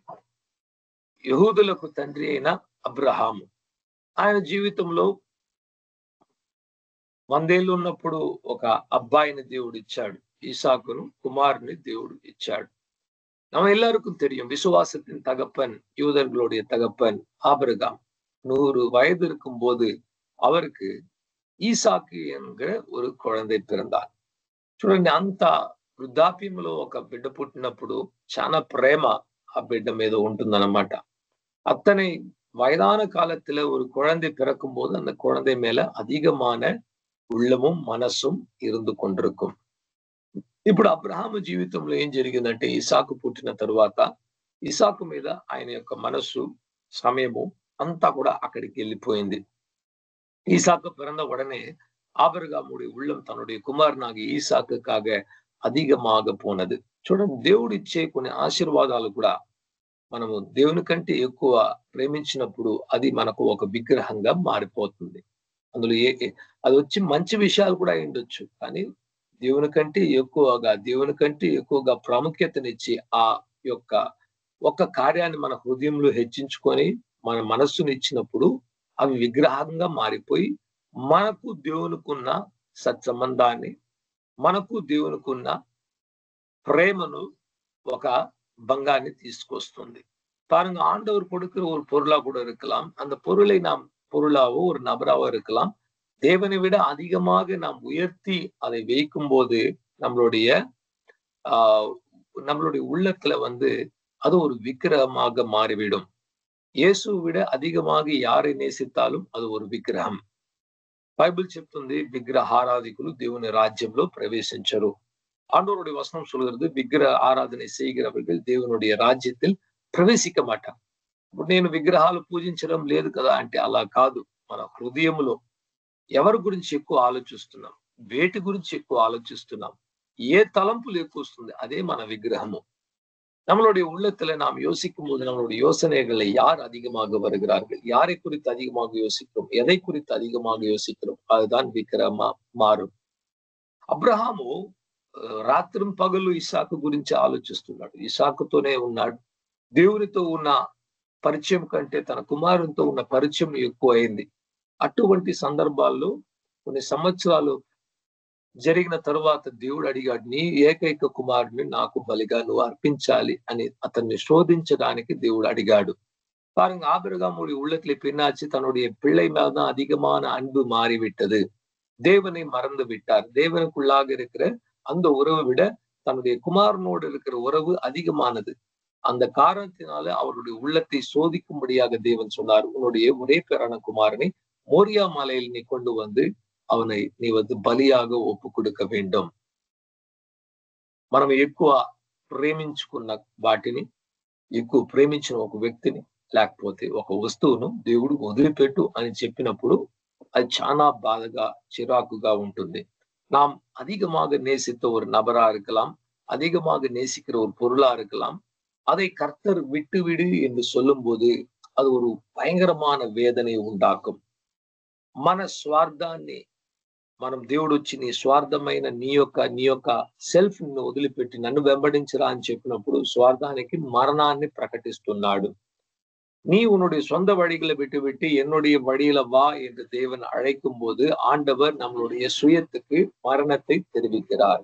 యెహూదులకు తండ్రి అయిన అబ్రహాము. ఆయన జీవితంలో 100 ఏళ్ళు ఉన్నప్పుడు ఒక అబ్బాయిని దేవుడు ఇచ్చాడు. ఈసాకును కుమారుని దేవుడు ఇచ్చాడు. நம்ம எல்லாருக்கும் தெரியும், விசுவாசத்தின் தகப்பன், யூதர்களுடைய தகப்பன் ஆபிரகாம் 100 வயது இருக்கும் போது அவருக்கு ఈసాకు என்கிற ஒரு குழந்தை பிறந்தார். చూడండి, అంత వృద్ధాప్యంలో ఒక బిడ్డ పుట్టినప్పుడు చాలా ప్రేమ ఆ బిడ్డ మీద ఉంటుందన్నమాట. అతని வயதான காலத்துல ஒரு குழந்தை பிறக்கும் போது அந்த குழந்தை மேல அதிகமான உள்ளமும் మనసుம் இருந்து கொண்டிருக்கும். ఇప్పుడు అబ్రహాము జీవితంలో ఏం జరిగిందంటే, ఇసాకు పుట్టిన తరువాత ఇసాకు మీద ఆయన యొక్క మనస్సు, సమయము అంతా కూడా అక్కడికి వెళ్ళిపోయింది. ஈசாக்கு பிறந்த உடனே ஆபிரகாமுடைய உள்ளம் தன்னுடைய కుమారునాగి ఈసాకుக்காக అధికமாக పోనది. చూడండి, దేవుడిచ్చే కొన్ని ఆశీర్వాదాలు కూడా మనము దేవుని కంటే ఎక్కువ ప్రేమించినప్పుడు అది మనకు ఒక విగ్రహంగా మారిపోతుంది. అందులో అది వచ్చి మంచి విషయాలు కూడా ఉండొచ్చు, కానీ దేవుని కంటే ఎక్కువగా ప్రాముఖ్యతనిచ్చి ఆ యొక్క ఒక కార్యాన్ని మన హృదయంలో హెచ్చించుకొని మన మనస్సును ఇచ్చినప్పుడు అవి విగ్రహంగా మారిపోయి మనకు దేవునికున్న సత్సంబంధాన్ని, మనకు దేవునికున్న ప్రేమను, ఒక பங்காన్ని తీసుకొస్తుంది. பாருங்க, ஆண்டவர் கொடுக்கிற ஒரு பொருளா கூட இருக்கலாம். அந்த பொருளை நாம் பொருளாவோ ஒரு நபராவோ இருக்கலாம். தேவனை விட அதிகமாக நாம் உயர்த்தி அதை வைக்கும் போது நம்மளுடைய நம்மளுடைய உள்ளத்துல அது ஒரு விக்கிரகமாக மாறிவிடும். இயேசுவை விட அதிகமாக யாரை நேசித்தாலும் அது ஒரு విగ్రహం. బైబిల్ చెప్తుంది విగ్రహారాధికులు దేవుని రాజ్యంలో ప్రవేశించరు. ஆண்டவருடைய வசனம் சொல்கிறது విగ్రహ ఆరాధన செய்கிறவர்கள் దేవునుடைய రాజ్యத்தில் ప్రవేశిక మాటారు. ఇప్పుడు నేను విగ్రహాలు పూజించడం లేదు కదా అంటే అలా కాదు. మన హృదయంలో ఎవరి గురించి ఎక్కువ ఆలోచిస్తున్నాం, వేటి గురించి ఎక్కువ ఆలోచిస్తున్నాం, ఏ తలంపులు ఎక్కువ వస్తుంది, అదే మన విగ్రహము. நம்மளுடைய உள்ளத்துல நாம் யோசிக்கும் போது நம்மளுடைய யோசனைகளை யார் அதிகமாக வருகிறார்கள், யாரை குறித்து அதிகமாக யோசிக்கிறோம், எதை குறித்து அதிகமாக யோசிக்கிறோம், அதுதான் విగ్రహமா మాரும். అబ్రహాము రాత్రి పగలు ఇసాకు గురించి ఆలోచిస్తున్నాడు. ఇసాకుతోనే ఉన్నాడు. దేవునితో ఉన్న పరిచయం కంటే తన కుమారునితో ఉన్న పరిచయం ఎక్కువ అయింది. అటువంటి సందర్భాల్లో కొన్ని సంవత్సరాలు జరిగిన తరువాత దేవుడు అడిగాడు, నీ ఏకైక కుమారుని నాకు బలిగా నువ్వు అర్పించాలి అని అతన్ని శోధించడానికి దేవుడు అడిగాడు. பாருங்க, ஆபிரகாமுடைய உள்ளத்துல பின்னாச்சு தன்னுடைய பிள்ளை மேல்தான் அதிகமான அன்பு மாறிவிட்டது. தேவனை மறந்து விட்டார். தேவனுக்குள்ளாக இருக்கிற அந்த உறவை விட தன்னுடைய குமாரனோடு இருக்கிற உறவு அதிகமானது. அந்த காரணத்தினால அவருடைய உள்ளத்தை சோதிக்கும்படியாக தேவன் சொன்னார், உன்னுடைய ஒரே பேரான குமாரனை மோரியா மலையில் நீ கொண்டு வந்து அவனை நீ బలియాగా ఒప్పు கொடுக்க வேண்டும். మనం ఎక్కువ ప్రేమించుకున్న వాటిని, ఎక్కువ ప్రేమించిన ఒక వ్యక్తిని లేకపోతే ఒక వస్తువును దేవుడు వదిలిపెట్టు అని చెప్పినప్పుడు అది చాలా బాధగా, చిరాకుగా ఉంటుంది. நாம் அதிகமாக நேசித்த ஒரு நபரா இருக்கலாம், அதிகமாக நேசிக்கிற ஒரு பொருளா இருக்கலாம். அதை கர்த்தர் விட்டுவிடு என்று சொல்லும் போது அது ஒரு பயங்கரமான வேதனை உண்டாக்கும். మన స్వార్థాన్ని మనం దేవుడు వచ్చి నీ స్వార్థమైన నీ యొక్క సెల్ఫ్ ను వదిలిపెట్టి నన్ను వెంబడించరా అని చెప్పినప్పుడు స్వార్థానికి మరణాన్ని ప్రకటిస్తున్నాడు. நீ உன்னுடைய சொந்த வழிகளை விட்டுவிட்டு என்னுடைய வழியில வா என்று தேவன் அழைக்கும் போது ஆண்டவர் நம்மளுடைய சுயத்துக்கு మరణத்தை தெரிவிக்கிறார்.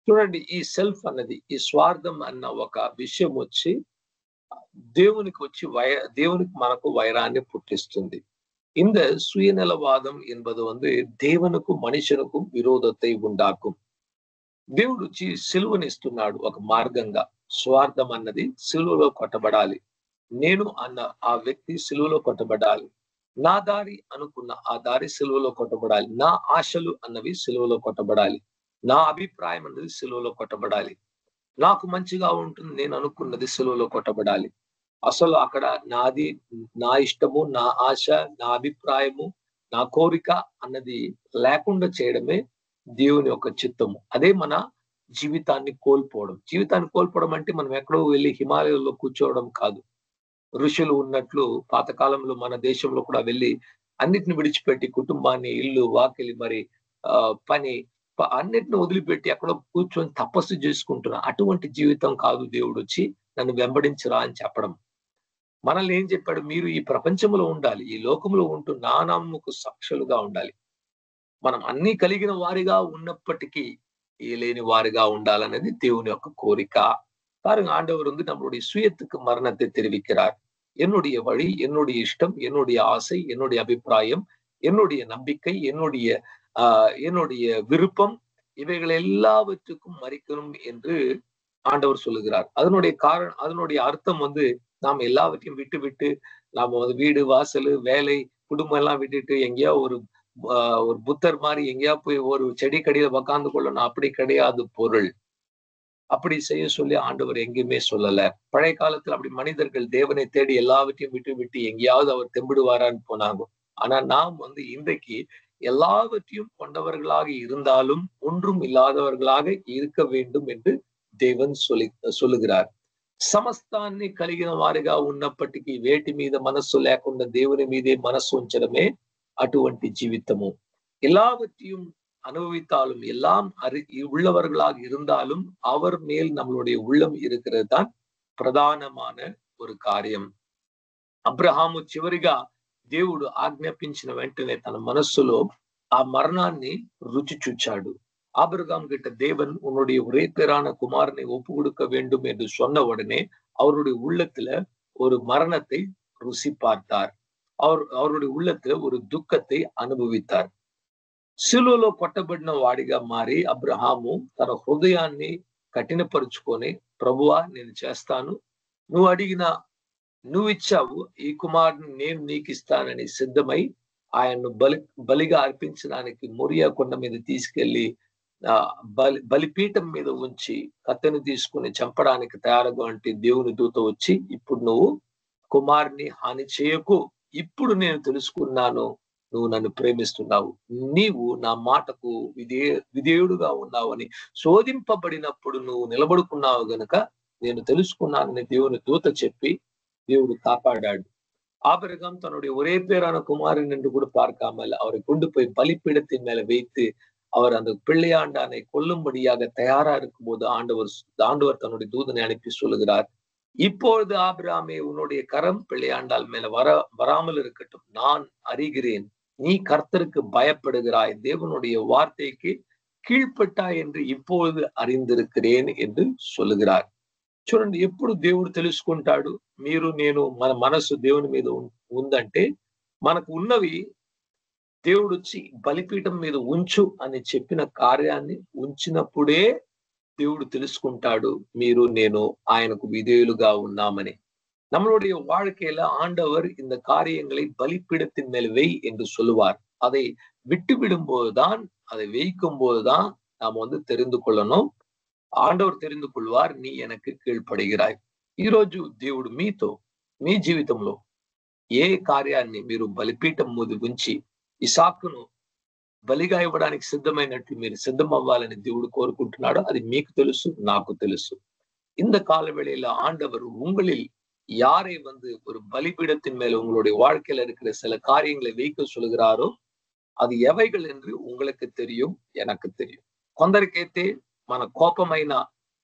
చూడండి, ఈ సెల్ఫ్ అన్నది, ఈ స్వార్థం అన్న ఒక విషయం వచ్చి దేవునికి మనకు వైరాన్ని పుట్టిస్తుంది. இந்த சுயநலவாதம் என்பது దేవునికి మనుషులకు విరోధத்தை ఉండాకుం. దేవుడు వచ్చి సిలువనిస్తున్నాడు ఒక మార్గంగా. స్వార్థం అన్నది సిలువలో కొట్టబడాలి. నేను అన్న ఆ వ్యక్తి సిలువలో కొట్టబడాలి. నా దారి అనుకున్న ఆ దారి సిలువలో కొట్టబడాలి. నా ఆశలు అన్నవి సిలువలో కొట్టబడాలి. నా అభిప్రాయం అన్నది సిలువలో కొట్టబడాలి. నాకు మంచిగా ఉంటుంది నేను అనుకున్నది సిలువలో కొట్టబడాలి. అసలు అక్కడ నాది, నా ఇష్టము, నా ఆశ, నా అభిప్రాయము, నా కోరిక అన్నది లేకుండా చేయడమే దేవుని యొక్క చిత్తము. అదే మన జీవితాన్ని కోల్పోవడం. జీవితాన్ని కోల్పోవడం అంటే మనం ఎక్కడో వెళ్ళి హిమాలయాల్లో కూర్చోవడం కాదు. ఋషులు ఉన్నట్లు పాతకాలంలో మన దేశంలో కూడా వెళ్ళి అన్నిటిని విడిచిపెట్టి కుటుంబాన్ని, ఇల్లు, వాకిలి, మరి పని అన్నిటిని వదిలిపెట్టి అక్కడ కూర్చొని తపస్సు చేసుకుంటున్నా అటువంటి జీవితం కాదు దేవుడు వచ్చి నన్ను వెంబడించరా అని చెప్పడం. మనల్ని ఏం చెప్పాడు, మీరు ఈ ప్రపంచంలో ఉండాలి, ఈ లోకంలో ఉంటూ నా నామముకు సాక్షులుగా ఉండాలి. మనం అన్ని కలిగిన వారిగా ఉన్నప్పటికీ లేని వారిగా ఉండాలనేది దేవుని యొక్క కోరిక. பாருங்க, ஆண்டவர் நம்மளுடைய சுயத்துக்கு மரணத்தை தெரிவிக்கிறார். என்னுடைய வழி, என்னுடைய இஷ்டம், என்னுடைய ஆசை, என்னுடைய அபிப்பிராயம், என்னுடைய நம்பிக்கை, என்னுடைய விருப்பம், இவைகள் எல்லாவற்றுக்கும் மறிக்கணும் என்று ஆண்டவர் சொல்லுகிறார். அதனுடைய அர்த்தம் நாம் எல்லாவற்றையும் விட்டு நாம வீடு, வாசல், வேலை, குடும்பம் எல்லாம் விட்டுட்டு எங்கேயா ஒரு புத்தர் மாதிரி எங்கேயா போய் ஒரு செடி கடியில உக்காந்து கொள்ளணும், அப்படி கிடையாது பொருள். அப்படி செய்ய சொல்லி ஆண்டவர் எங்கேயுமே சொல்லல. பழைய காலத்துல அப்படி மனிதர்கள் தேவனை தேடி எல்லாவற்றையும் விட்டு எங்கேயாவது அவர் தெம்பிடுவாரான்னு போனாங்க. ஆனா நாம் இன்றைக்கு எல்லாவற்றையும் கொண்டவர்களாக இருந்தாலும் ஒன்றும் ఇల్లాదవర్గలాగ இருக்க வேண்டும் என்று దేవుని சொல்லுகிறார். సమస్తాన్ని కలిగిన వారిగా ఉన్నప్పటికీ వేటి మీద మనస్సు లేకుండా దేవుని మీదే మనస్సు ఉంచడమే అటువంటి జీవితము. எல்லாவற்றையும் அனுபவித்தாலும் எல்லாம் உள்ளவர்களாக இருந்தாலும் அவர் மேல் நம்மளுடைய உள்ளம் இருக்கிறது தான் ప్రధానமான ஒரு కార్యం. అబ్రహాము చివరిగా దేవుడు ఆజ్ఞాపించిన వెంటనే తన మనస్సులో ఆ మరణాన్ని రుచి చూచాడు. ஆபிரகாம் கிட்ட தேவன் உன்னுடைய ஒரே பேரான குமாரனை ஒப்பு கொடுக்க வேண்டும் என்று சொன்ன உடனே அவருடைய உள்ளத்துல ஒரு மரணத்தை ருசி பார்த்தார். அவருடைய உள்ளத்துல ஒரு దుఃఖத்தை అనుభవితారు. శిలువలో కొట్టబడిన వాడిగా మారి అబ్రహాము తన హృదయాన్ని కఠినపరుచుకొని, ప్రభువా నేను చేస్తాను, నువ్వు అడిగిన నువ్వు ఇచ్చావు, ఈ కుమారుని నేను నీకు ఇస్తానని సిద్ధమై ఆయన్ను బలిగా అర్పించడానికి మొరియా కొండ మీద తీసుకెళ్లి బలిపీఠం మీద ఉంచి కత్తెను తీసుకుని చంపడానికి తయారుగా అంటే దేవుని దూత వచ్చి, ఇప్పుడు నువ్వు కుమారుని హాని చేయకు, ఇప్పుడు నేను తెలుసుకున్నాను నువ్వు నన్ను ప్రేమిస్తున్నావు, నీవు నా మాటకు విధేయుడుగా ఉన్నావని, శోధింపబడినప్పుడు నువ్వు నిలబడుకున్నావు గనుక నేను తెలుసుకున్నానని దేవుని దూత చెప్పి దేవుడు కాపాడాడు. ஆபிரகாம் தன்னுடைய ஒரே பேரான குமாரன் என்று கூட பார்க்காமல் அவரை கொண்டு போய் பலிப்பீடத்தின் மேல வைத்து அவர் அந்த பிள்ளையாண்டானை கொல்லும்படியாக தயாரா இருக்கும் போது ஆண்டவர் தன்னுடைய தூதனை அனுப்பி சொல்லுகிறார், இப்பொழுது ஆபிரகாமே உன்னுடைய கரம் பிள்ளையாண்டால் மேல வராமல் இருக்கட்டும், நான் அறிகிறேன், நீ கர்த்தருக்கு பயப்படுகிறாய், தேவனுடைய வார்த்தைக்கு కీழ்పట్టాయి என்று இப்பொழுது அறிந்திருக்கிறேன் என்று சொல்லுகிறார். చూడండి, ఎప్పుడు దేవుడు తెలుసుకుంటాడు మీరు నేను మన మనసు దేవుని మీద ఉందంటే, మనకు ఉన్నవి దేవుడు వచ్చి బలిపీఠం మీద ఉంచు అని చెప్పిన కార్యాన్ని ఉంచినప్పుడే దేవుడు తెలుసుకుంటాడు మీరు నేను ఆయనకు విధేయులుగా ఉన్నామని. நம்மளுடைய வாழ்க்கையில ஆண்டவர் இந்த காரியங்களை பலிப்பீடத்தின் மேல் வெய் என்று சொல்லுவார். அதை விட்டு விடும்போதுதான், அதை வைக்கும் போதுதான் நாம் தெரிந்து కొள்ளணும். ఆండవర్ తెలిందు కొల్వార్, నీ எனக்கு కీழ்పడిగిరాయి. ఈ రోజు దేవుడు మీతో మీ జీవితంలో ఏ కార్యాన్ని మీరు బలిపీఠం ముందు ఉంచి ఇసాకును బలిగా ఇవ్వడానికి సిద్ధమైనట్టు మీరు సిద్ధం అవ్వాలని దేవుడు కోరుకుంటున్నాడో అది మీకు తెలుసు, నాకు తెలుసు. இந்த காலவேளையில ஆண்டவர் உங்களில் யாரை ஒரு பலிபீடத்தின் மேல உங்களுடைய வாழ்க்கையில இருக்கிற சில காரியங்களை வைக்க சொல்கிறாரோ అది ఎவைகள் என்று உங்களுக்கு தெரியும், எனக்கு தெரியும். కొందరికైతే మన కోపమైన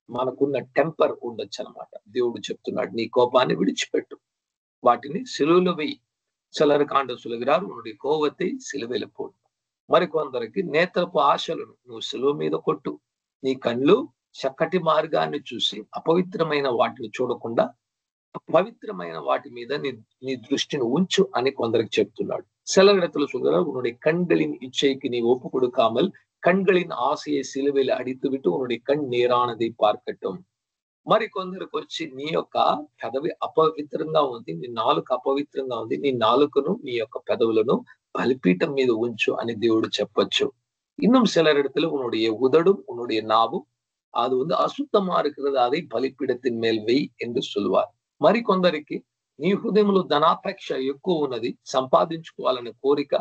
మనకున్న టెంపర్ ఉండొచ్చు అనమాట. దేవుడు చెప్తున్నాడు, నీ కోపాన్ని విడిచిపెట్టు, వాటిని సిలువలో వెయ్యి. சிலருக்கு ஆண்டவர் சொல்லுகிறார், உன்னுடைய கோபத்தை సిలువలో పోడు. మరికొందరికి నేత్రపు ఆశలను నువ్వు సిలువ మీద కొట్టు, నీ కళ్ళు చక్కటి మార్గాన్ని చూసి అపవిత్రమైన వాటిని చూడకుండా పవిత్రమైన వాటి మీద నీ దృష్టిని ఉంచు అని కొందరికి చెప్తున్నాడు. சிலரிடத்துல சொல்கிறார், உன்னுடைய கண்களின் இச்சைக்கு நீ ஒப்பு கொடுக்காமல் கண்களின் ஆசையை సిలువలో అడితువిட்டு உன்னுடைய కణ్ నేరానதை பார்க்கட்டும். మరి కొందరికి వచ్చి నీ యొక్క పెదవి అపవిత్రంగా ఉంది, నీ నాలుక అపవిత్రంగా ఉంది, నీ నాలుకను నీ యొక్క పెదవులను బలిపీఠం మీద ఉంచు అని దేవుడు చెప్పొచ్చు. இன்னும் சிலரிடத்துல உன்னுடைய உதடும் உன்னுடைய நாவும் அது அசுத்தமா இருக்கிறது, அதை బలిపీఠத்தின் மேல் వెయ్యి என்று சொல்லுவார். మరి కొందరికి నీ హృదయంలో ధనాపేక్ష ఎక్కువ ఉన్నది, సంపాదించుకోవాలనే కోరిక,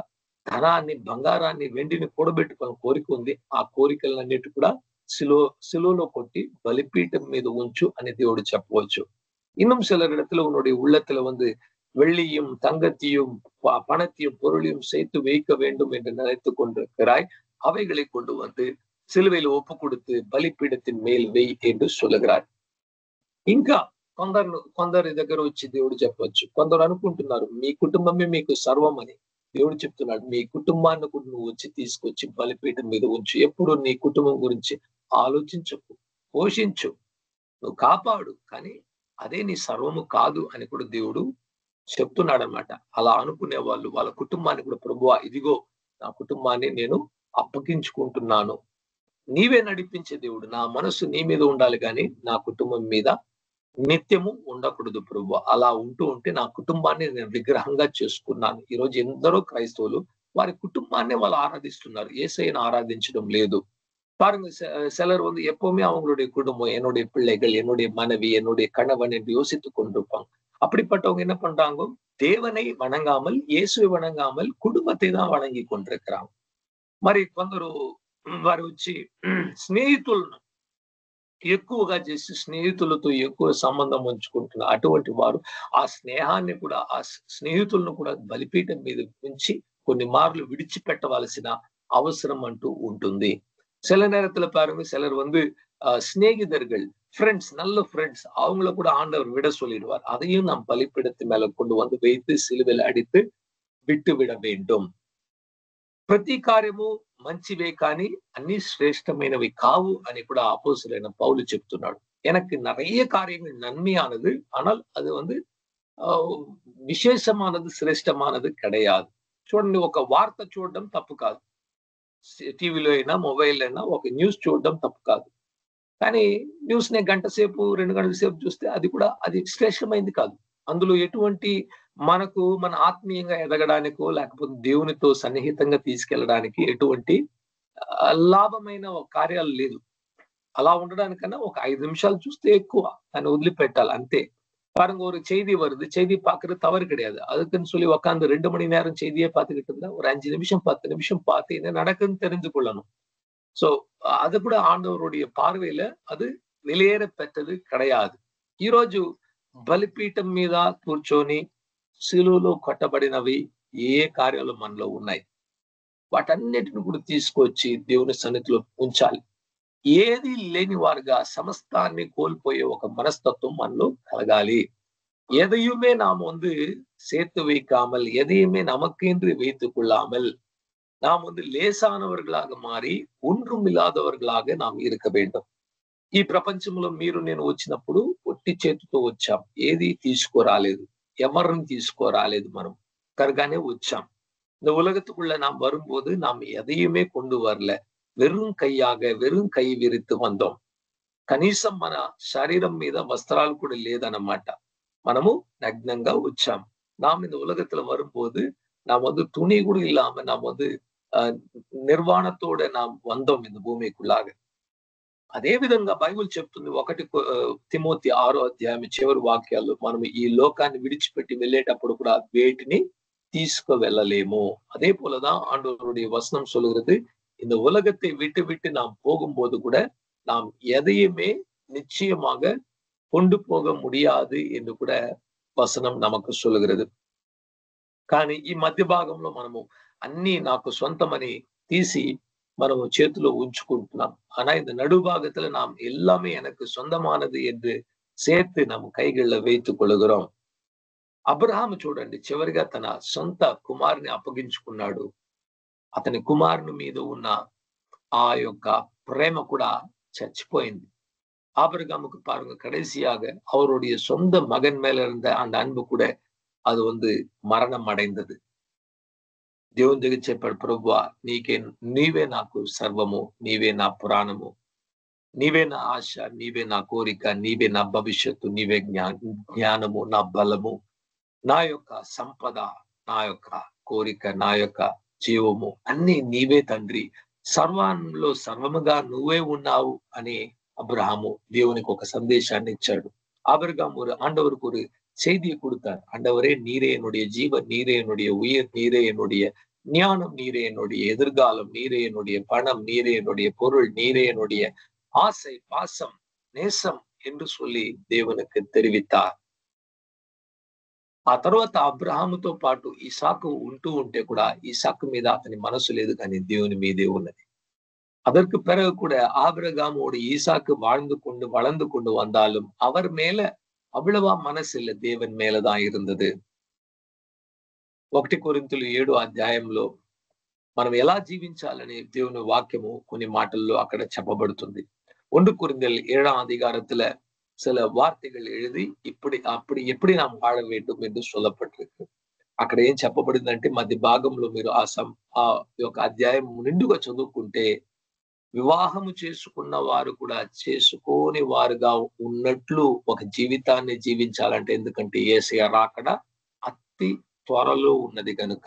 ధనాన్ని బంగారాన్ని వెండిని కూడబెట్టుకునే కోరిక ఉంది, ఆ కోరికలన్నిటి కూడా సిలువలో కొట్టి బలిపీఠం మీద ఉంచు అని దేవుడు చెప్పవచ్చు. இன்னும் சிலரிடத்துல உன்னுடைய உள்ளத்துல வெள்ளியும் தங்கத்தையும் பணத்தையும் பொருளையும் சேர்த்து வைக்க வேண்டும் என்று நினைத்து கொண்டிருக்கிறாய், அவைகளை கொண்டு సిలువలో ఒప్పు கொடுத்து బలిపీఠத்தின் மேல் వెయ్యి என்று சொல்லுகிறார். ఇంకా కొందరి దగ్గర వచ్చి దేవుడు చెప్పవచ్చు, కొందరు అనుకుంటున్నారు మీ కుటుంబమే మీకు సర్వం అని. దేవుడు చెప్తున్నాడు, మీ కుటుంబాన్ని కూడా నువ్వు వచ్చి తీసుకొచ్చి బలిపీఠం మీద ఉంచు. ఎప్పుడు నీ కుటుంబం గురించి ఆలోచించకు, పోషించు, నువ్వు కాపాడు, కానీ అదే నీ సర్వము కాదు అని కూడా దేవుడు చెప్తున్నాడు అనమాట. అలా అనుకునే వాళ్ళు వాళ్ళ కుటుంబాన్ని కూడా, ప్రభువా ఇదిగో నా కుటుంబాన్ని నేను అప్పగించుకుంటున్నాను, నీవే నడిపించే దేవుడు, నా మనసు నీ మీద ఉండాలి కానీ నా కుటుంబం మీద నిత్యము ఉండకూడదు ప్రభు. అలా ఉంటే నా కుటుంబాన్ని నేను విగ్రహంగా చేసుకున్నాను. ఈ రోజు ఎందరో క్రైస్తవులు వారి కుటుంబాన్ని వాళ్ళు ఆరాధిస్తున్నారు, యేసయ్యను ఆరాధించడం లేదు. பாருங்க, சிலர் எப்பவுமே அவங்களுடைய குடும்பம், என்னுடைய பிள்ளைகள், என்னுடைய மனைவி, என்னுடைய கணவன் என்று யோசித்துக் கொண்டிருப்பாங்க. அப்படிப்பட்டவங்க என்ன பண்றாங்க, தேவனை வணங்காமல் இயேசுவை வணங்காமல் குடும்பத்தை தான் வணங்கி கொண்டிருக்கிறாங்க. మరి కొందరు వారు వచ్చి స్నేహితులను ఎక్కువగా చేసి స్నేహితులతో ఎక్కువ సంబంధం ఉంచుకుంటున్నారు. అటువంటి వారు ఆ స్నేహాన్ని కూడా, ఆ స్నేహితులను కూడా బలిపీఠం మీద ఉంచి కొన్ని మార్లు విడిచిపెట్టవలసిన அவசரம் అంటూ ఉంటుంది. சில நேரத்துல பாருங்க, சிலர் வந்து சிநேகிதர்கள், ஃப்ரெண்ட்ஸ், நல்ல ஃப்ரெண்ட்ஸ் அவங்கள கூட ஆண்டவர் விட சொல்லிடுவார். அதையும் நாம் பலிபீடத்து மேல கொண்டு வந்து வைத்து சிலுவையில் அடித்து విట్టు విడ வேண்டும். ప్రతి కార్యము మంచివే కానీ అన్ని శ్రేష్టమైనవి కావు అని కూడా అపోస్తలుడైన పౌలు చెప్తున్నాడు. எனக்கு நிறைய காரியங்கள் நன்மையானது, ஆனால் அது வந்து విశేషమానది, శ్రేష్టమానది கிடையாது. చూడండి, ఒక వార్త చూడడం తప్పు కాదు. టీవీలో అయినా మొబైల్ అయినా ఒక న్యూస్ చూడడం తప్పు కాదు. కానీ న్యూస్ ని గంట సేపు 2 గంటల సేపు చూస్తే అది శ్రేష్టమైంది కాదు. అందులో ఎటువంటి మనకు మన ఆత్మీయంగా ఎదగడానికో లేకపోతే దేవునితో సన్నిహితంగా తీసుకెళ్ళడానికి ఎటువంటి లాభమైన కార్యాలు లేదు. అలా ఉండడానికన్నా ఒక 5 నిమిషాలు చూస్తే ఎక్కువ, దాన్ని వదిలిపెట్టాలి అంతే. பாருங்க, ஒரு செய்தி வருது, செய்தி பார்க்கிறது தவறு கிடையாது. அதுக்குன்னு சொல்லி உட்கார்ந்து 2 மணி நேரம் செய்தியே பார்த்துக்கிட்டு இருந்தா ஒரு 5 நிமிஷம் 10 நிமிஷம் பார்த்து என்ன நடக்குதுன்னு தெரிந்து கொள்ளணும். சோ அது కూడా ఆండవరుடைய పార్వేల అది విలుయేర పెట్టదు கிடையாது. ఈ రోజు బలిపీఠం మీద కూర్చొని సిలువలో కొట్టబడినవి ఏ కార్యాలు మనలో ఉన్నాయి, వాటన్నిటిని కూడా తీసుకొచ్చి దేవుని సన్నిధిలో ఉంచాలి. ఏది లేని వారుగా సమస్తాన్ని కోల్పోయే ఒక మనస్తత్వం మనలో కలగాలి. எதையுமே நாம் வந்து சேர்த்து வைக்காமல், எதையுமே நமக்கென்று வைத்துக் கொள்ளாமல், நாம் வந்து లేసానవర్గలాగా మారి ఒండ్రుమిల్లాదవర్గలాగా நாம் இருக்க வேண்டும். ఈ ప్రపంచంలో మీరు నేను వచ్చినప్పుడు ఒట్టి చేతితో వచ్చాం, ఏది తీసుకురాలేదు, ఎవరిని తీసుకురాలేదు, మనం కరగానే వచ్చాం. இந்த உலகத்துக்குள்ள நாம் வரும்போது நாம் எதையுமே கொண்டு வரல, வெறும் கையாக வெறும் కై విరిத்து వందం. కనీసం మన శరీరం మీద వస్త్రాలు కూడా లేదన్నమాట. మనము నగ్నంగా వచ్చాం. நாம் இந்த உலகத்துல வரும்போது நாம் வந்து துணி கூட இல்லாம நாம் வந்து నిర్వాణతోడ நாம் వందం இந்த భూమికులాగా. అదే విధంగా బైబిల్ చెప్తుంది 1 తిమోతి 6వ అధ్యాయం చివరి వాక్యాల్లో, మనం ఈ లోకాన్ని విడిచిపెట్టి వెళ్ళేటప్పుడు కూడా వేటిని తీసుకు వెళ్ళలేము. அதே போலதான் ஆண்டவருடைய வசனம் சொல்லுகிறது, இந்த உலகத்தை விட்டு விட்டு நாம் போகும்போது கூட நாம் எதையுமே நிச்சயமாக கொண்டு போக முடியாது என்று கூட వసనం நமக்கு சொல்லுகிறது. కానీ ఈ మధ్య భాగంలో మనము అన్ని నాకు సొంతమని తీసి మనము చేతిలో ఉంచుకుంటున్నాం. ஆனா இந்த நடுபாகத்துல நாம் எல்லாமே எனக்கு சொந்தமானது என்று சேர்த்து நம் கைகளில் வைத்துக் கொள்கிறோம். అబ్రహాము చూడండి, చివరిగా తన సొంత కుమారుని అప్పగించుకున్నాడు. అతని కుమారుని మీద ఉన్న ఆ యొక్క ప్రేమ కూడా చచ్చిపోయింది. ஆபிரகாமுக்கு பாருங்க, கடைசியாக அவருடைய சொந்த மகன் மேல இருந்த அந்த அன்பு கூட அது வந்து మరణం అடைந்தது. దేవుని దగ్గర చెప్పాడు, ప్రభువా నీవే నాకు సర్వము, నీవే నా పురాణము, నీవే నా ఆశ, నీవే నా కోరిక, నీవే నా భవిష్యత్తు, నీవే జ్ఞానము, నా బలము, నా యొక్క సంపద, నా యొక్క కోరిక, నా యొక్క జీవము అన్ని నీవే తండ్రి, సర్వంలో సర్వముగా నువ్వే ఉన్నావు అని அப்ரஹாமு தேவனுக்கு ஒரு சந்தேஷாన్ని இச்சாடு. ஆபிரகாம் ஆண்டவருக்கு ஒரு செய்தியை கொடுத்தார். ஆண்டவரே, நீரே என்னுடைய ஜீவன், நீரே என்னுடைய உயிர், நீரே என்னுடைய ஞானம், நீரே என்னுடைய எதிர்காலம், நீரே என்னுடைய பணம், நீரே என்னுடைய பொருள், நீரே என்னுடைய ஆசை, பாசம், நேசம் என்று சொல்லி దేవునికి தெரிவித்தார். ఆ తర్వాత అబ్రహాముతో పాటు ఇసాకు ఉంటే కూడా ఇసాకు మీద అతని మనసు లేదు, కానీ దేవుని మీదే ఉన్నది. அதற்கு பிறகு கூட ஆபிரகாமோடு ஈசாக்கு வளர்ந்து கொண்டு வந்தாலும் அவர் மேல அவ்வளவா மனசு இல்ல, தேவன் மேலதான் இருந்தது. 1 కొరింథీయులు 7వ అధ్యాయంలో మనం ఎలా జీవించాలని దేవుని వాక్యము కొన్ని మాటల్లో అక్కడ చెప్పబడుతుంది. 1 కొరింథీయులు 7వ அதிகாரத்துல சில వార్తలు எழுதி அப்படி எப்படி நாம் வாழ வேண்டும் என்று சொல்லப்பட்டிருக்கு. అక్కడ ఏం చెప్పబడిందంటే మధ్య భాగంలో మీరు ఆ యొక్క అధ్యాయం నిండుగా చదువుకుంటే, వివాహము చేసుకున్న వారు కూడా చేసుకోని వారుగా ఉన్నట్లు ఒక జీవితాన్ని జీవించాలంటే, ఎందుకంటే యేసయ్య రాకడ అతి త్వరలో ఉన్నది కనుక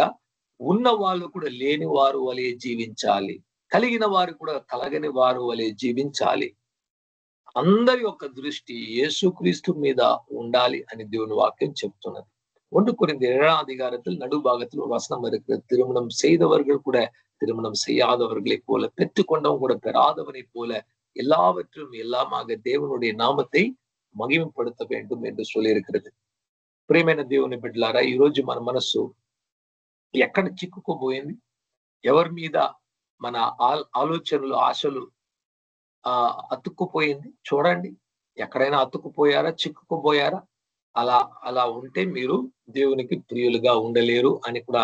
ఉన్న వాళ్ళు కూడా లేని వారు వలె జీవించాలి, కలిగిన వారు కూడా కలగని వారు వలె జీవించాలి. అందరి యొక్క దృష్టి యేసుక్రీస్తు మీద ఉండాలి అని దేవుని వాక్యం చెప్తున్నది. 1 కొరింథీయులు 7వ அதிகாரத்தில் நடுபாகத்தில் ஒரு வசனம் இருக்கிறது, திருமணம் செய்தவர்கள் கூட திருமணம் செய்யாதவர்களை போல, பெற்றுக்கொண்டவங்க கூட பெறாதவனை போல எல்லாவற்றும் எல்லாமாக దేవునుடைய నామத்தை మహిమపడుత வேண்டும் என்று சொல்லி இருக்கிறது. ప్రియమైన దేవుని బిడ్డలారా, ఈ రోజు మన మనసు ఎక్కడ చిక్కుకోబోయింది? ఎవరి మీద మన ఆలోచనలు, ఆశలు అతుక్కుపోయింది చూడండి. ఎక్కడైనా అతుక్కుపోయారా, చిక్కుకుపోయారా? అలా అలా ఉంటే మీరు దేవునికి ప్రియులుగా ఉండలేరు అని కూడా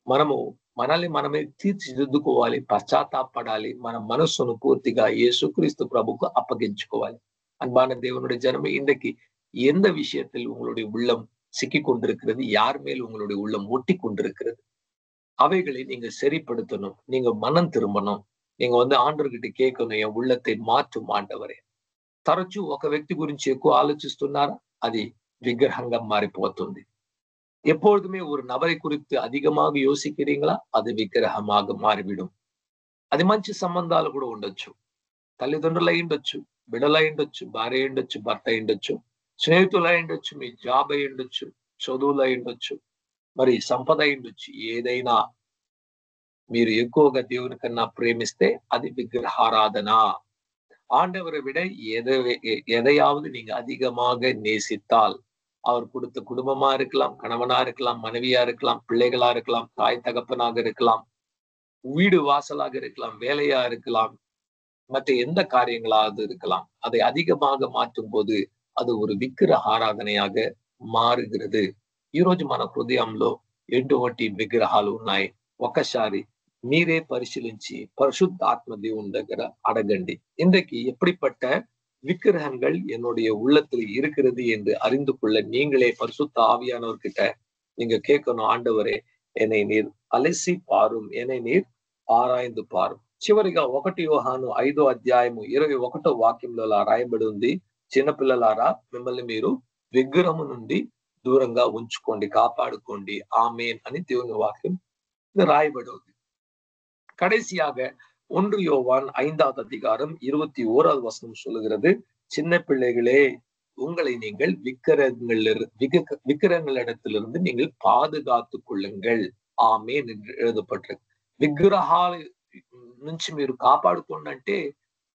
మనము మనల్ని మనమే తీర్చిదిద్దుకోవాలి, పశ్చాత్తాపడాలి. మన మనస్సును పూర్తిగా యేసుక్రీస్తు ప్రభుకు అప్పగించుకోవాలి. அன்பான தேவனுடைய ஜனமே, இன்றைக்கு எந்த விஷயத்தில் உங்களுடைய உள்ளம் சிக்கிக் கொண்டிருக்கிறது, யார் மேல் உங்களுடைய உள்ளம் ஒட்டி கொண்டிருக்கிறது, அவைகளை நீங்க சரிப்படுத்தணும். நீங்க மனம் திரும்பணும். நீங்க ఆంధ్రుడికి కేకను ఎన్ உள்ளத்தை మార్చుం ఆండవరే. తరచూ ఒక వ్యక్తి గురించి ఎక్కువ ఆలోచిస్తున్నారా, అది విగ్రహంగా మారిపోతుంది. எப்பொழுதுமே ஒரு நபரை குறித்து அதிகமாக யோசிக்கிறீங்களா, அது విగ్రహமாக మారివిடும். అది మంచి సంబంధాలు కూడా ఉండొచ్చు, తల్లిదండ్రులు అయి ఉండొచ్చు, బిడ్డలు అయి ఉండొచ్చు, భార్య అయి ఉండొచ్చు, భర్త అయి ఉండొచ్చు, స్నేహితులు అయి ఉండొచ్చు, మీ జాబ్ అయి ఉండొచ్చు, చదువులు అయి ఉండొచ్చు, మరి సంపద అయి ఉండొచ్చు. ఏదైనా మీరు ఎక్కువగా దేవుని కన్నా ప్రేమిస్తే అది విగ్రహారాధన. ஆண்டவரை விட எதையாவது நீங்க அதிகமாக நேசித்தால், அவர் கொடுத்த குடும்பமா இருக்கலாம், கணவனா இருக்கலாம், மனைவியா இருக்கலாம், பிள்ளைகளா இருக்கலாம், தாய் தகப்பனாக இருக்கலாம், வீடு வாசலாக இருக்கலாம், வேலையா இருக்கலாம், மற்ற எந்த காரியங்களாவது இருக்கலாம். அதை அதிகமாக மாற்றும் போது அது ஒரு విగ్రహ ఆరాధనயாக మారుகிறது. ఈ రోజు మన హృదయంలో ఎటువంటి విగ్రహాలు ఉన్నాయి, ఒకసారి మీరే పరిశీలించి పరిశుద్ధాత్మ దేవుని దగ్గర அடங்கண்டி. இன்றைக்கு எப்படிப்பட்ட விக்கிரகங்கள் என்னுடைய உள்ளத்தில் இருக்கிறது என்று அறிந்து கொள்ள நீங்களே பரிசுத்த ஆவியானவர்கிட்ட நீங்க கேட்கணும். ఆండవరే, என்னை நீர் అలసి పాரும், என்னை நீர் ఆరాய்ந்து పాரும். చివరిగా 1 యోహాను 5వ అధ్యాయము 21వ వాక్యంలో రాయబడి ఉంది, చిన్నపిల్లలారా మిమ్మల్ని మీరు విగ్రహము నుండి దూరంగా ఉంచుకోండి, కాపాడుకోండి, ఆమేన్ అని దేవుని వాక్యం రాయబడి ఉంది. கடைசியாக 1 யோவான் 5வது அதிகாரம் 21வது வசனம் சொல்லுகிறது, சின்ன பிள்ளைகளே, உங்களை நீங்கள் விக்கிரகங்களிடத்திலிருந்து நீங்கள் பாதுகாத்துக் கொள்ளுங்கள், ఆమేన్ என்று எழுதப்பட்டிருக்கு. విగ్రహాల నుంచి మీరు కాపాడుకోండి అంటే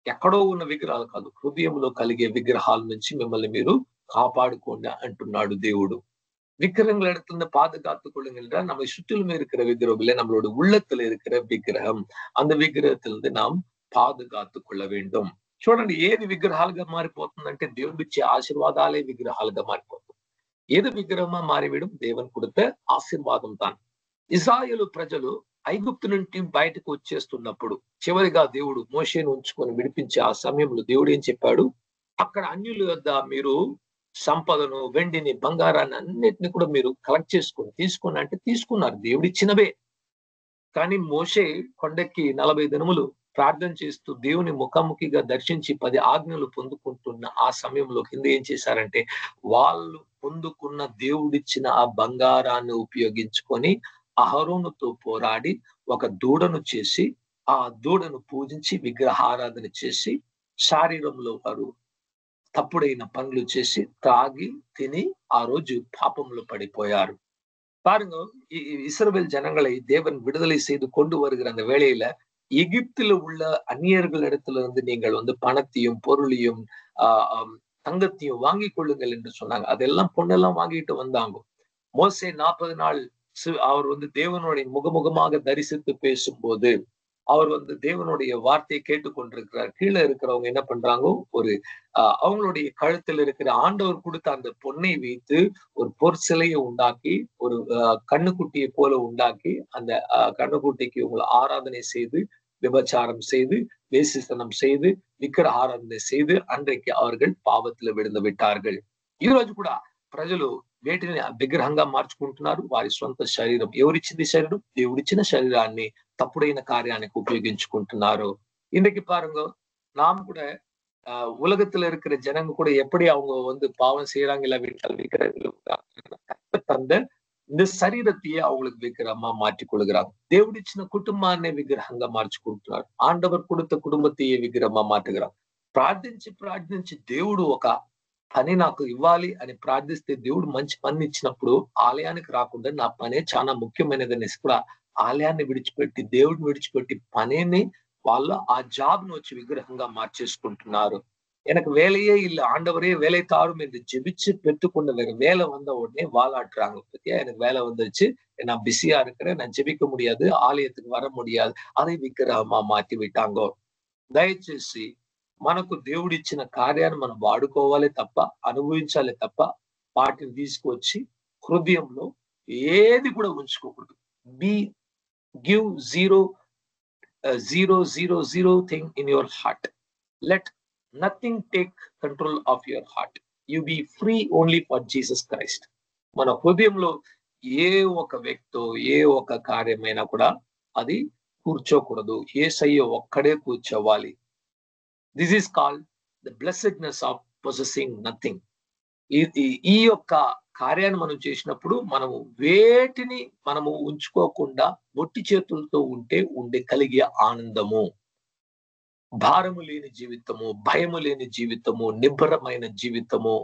ఎక్కడో ఉన్న విగ్రహాలు కాదు, హృదయంలో కలిగే విగ్రహాల నుంచి మిమ్మల్ని మీరు కాపాడుకోండి అంటున్నాడు దేవుడు. விக்கிரகங்களிடத்திலிருந்து பாதுகாத்துக் கொள்ளுங்கள் என்றால் நம்மை சுற்றிலும் இருக்கிற விக்கிரகம் இல்லை, நம்மளோட உள்ளத்துல இருக்கிற విగ్రహం. அந்த విగ్రహத்திலிருந்து நாம் పాదుకాத்துக் కొள்ள வேண்டும். చూడండి, ఏది విగ్రహాలుగా మారిపోతుందంటే దేవుడిచ్చే ఆశీర్వాదాలే విగ్రహాలుగా మారిపోతుంది. ఏది విగ్రహమా మారివేయడం, దేవుని கொடுத்த ఆశీర్వాదం తాను. ఇశ్రాయేలు ప్రజలు ఐగుప్తు నుండి బయటకు వచ్చేస్తున్నప్పుడు చివరిగా దేవుడు మోషేను ఉంచుకొని విడిపించే ఆ సమయంలో దేవుడు ఏం చెప్పాడు, అక్కడ అన్యుల వద్ద మీరు సంపదను, వెండిని, బంగారాన్ని అన్నిటిని కూడా మీరు కలెక్ట్ తీసుకోండి అంటే తీసుకున్నారు, దేవుడిచ్చినవే. కానీ మోషే కొండకి 40 దినములు ప్రార్థన చేస్తూ దేవుని ముఖాముఖిగా దర్శించి 10 ఆజ్ఞలు పొందుకుంటున్న ఆ సమయంలో కింద ఏం చేశారంటే, వాళ్ళు పొందుకున్న దేవుడిచ్చిన ఆ బంగారాన్ని ఉపయోగించుకొని అహరోనుతో పోరాడి ఒక దూడను చేసి ఆ దూడను పూజించి విగ్రహారాధన చేసి శరీరంలో వారు తప్పుడైన పనులు చేసి తాగి తిని ఆ రోజు పాపంలో పడిపోయారు. பாருங்க, இஸ்ரவேல் ஜனங்களை தேவன் விடுதலை செய்து கொண்டு வருகிற அந்த வேளையில எகிப்தில உள்ள அந்நியர்களிடத்திலிருந்து நீங்கள் பணத்தையும் பொருளையும் தங்கத்தையும் வாங்கி கொள்ளுங்கள் என்று சொன்னாங்க. அதெல்லாம் பொண்ணெல்லாம் வாங்கிட்டு வந்தாங்க. மோசே 40 நாள் அவர் தேவனுடைய முகமுகமாக தரிசித்து பேசும்போது அவர் தேவனுடைய வார்த்தையை கேட்டுக்கொண்டிருக்கிறார். கீழே இருக்கிறவங்க என்ன பண்றாங்க, அவங்களுடைய கழுத்தில் இருக்கிற ஆண்டவர் கொடுத்த அந்த பொன்னை வைத்து ஒரு பொற்சிலையை உண்டாக்கி, ஒரு கண்ணுக்குட்டியை போல உண்டாக்கி, அந்த கண்ணுக்குட்டிக்கு உங்களை ஆராதனை செய்து, விபச்சாரம் செய்து, வேசித்தனம் செய்து, விக்கிரக ఆరాధన செய்து அன்றைக்கு அவர்கள் పాపத்தில் విడుదల విట్టాர்கள். ఈ రోజు కూడా ప్రజలు వేటిని విగ్రహంగా మార్చుకుంటున్నారు, వారి సొంత శరీరం. ఎవరిచ్చింది శరీరం? దేవుడిచ్చిన శరీరాన్ని தப்புடையின காரியானுக்கு உபயோகிச்சுకుంటున్నారు. இன்னைக்கு பாருங்க, நாம் கூட உலகத்துல இருக்கிற ஜனங்க கூட எப்படி அவங்க பாவம் செய்யறாங்க, இல்ல வீட்டால் தந்த இந்த சரீரத்தையே அவங்களுக்கு விக்கிரகமா மாற்றிக் கொள்கிறாங்க. దేవుడిచ్చిన కుటుంబాన్ని విగ్రహంగా మార్చుకుంటున్నారు. ఆండవర్ கொடுத்த కుటుంబத்தையே విగ్రహமா మాట్టుகிறாరు. ప్రార్థించి దేవుడు ఒక పని నాకు ఇవ్వాలి అని ప్రార్థిస్తే దేవుడు మంచి పని ఇచ్చినప్పుడు ఆలయానికి రాకుండా నా పనే చాలా ముఖ్యమైనదని కూడా ఆలయాన్ని విడిచిపెట్టి, దేవుడిని విడిచిపెట్టి పనిని వాళ్ళు ఆ జాబ్ ను వచ్చి విగ్రహంగా మార్చేసుకుంటున్నారు. எனக்கு வேலையே இல்ல. ஆண்டவரே வேலை தாரும் என்று ஜெபிச்சு பெற்றுக்கொண்ட வேலை வந்த உடனே வாலாட்டுறாங்க. பத்தியா எனக்கு வேலை வந்துருச்சு. நான் பிஸியா இருக்கிறேன். நான் ஜெபிக்க முடியாது. ఆలయத்துக்கு వர முடியாது. அதை విగ్రహమా మార్చి విట్టాంగో. దయచేసి మనకు దేవుడిచ్చిన కార్యాన్ని మనం వాడుకోవాలి తప్ప, అనుభవించాలి తప్ప, వాటిని తీసుకొచ్చి హృదయంలో ఏది కూడా ఉంచుకోకూడదు. Be give zero thing in your heart. Let nothing take control of your heart. You be free only for Jesus Christ. మన హృదయంలో ఏ ఒక వ్యక్తో ఏ ఒక కార్యమైనా కూడా అది కూర్చోకూడదు. యేసయ్య ఒక్కడే కూర్చోవాలి. This is called the blessedness of possessing nothing. ఈ యొక్క కార్యాన్ని మనం చేసినప్పుడు మనము వేటిని మనము ఉంచుకోకుండా ఒట్టి చేతులతో ఉండే కలిగే ఆనందము, భారము లేని జీవితము, భయము లేని జీవితము, నిబ్బరమైన జీవితము,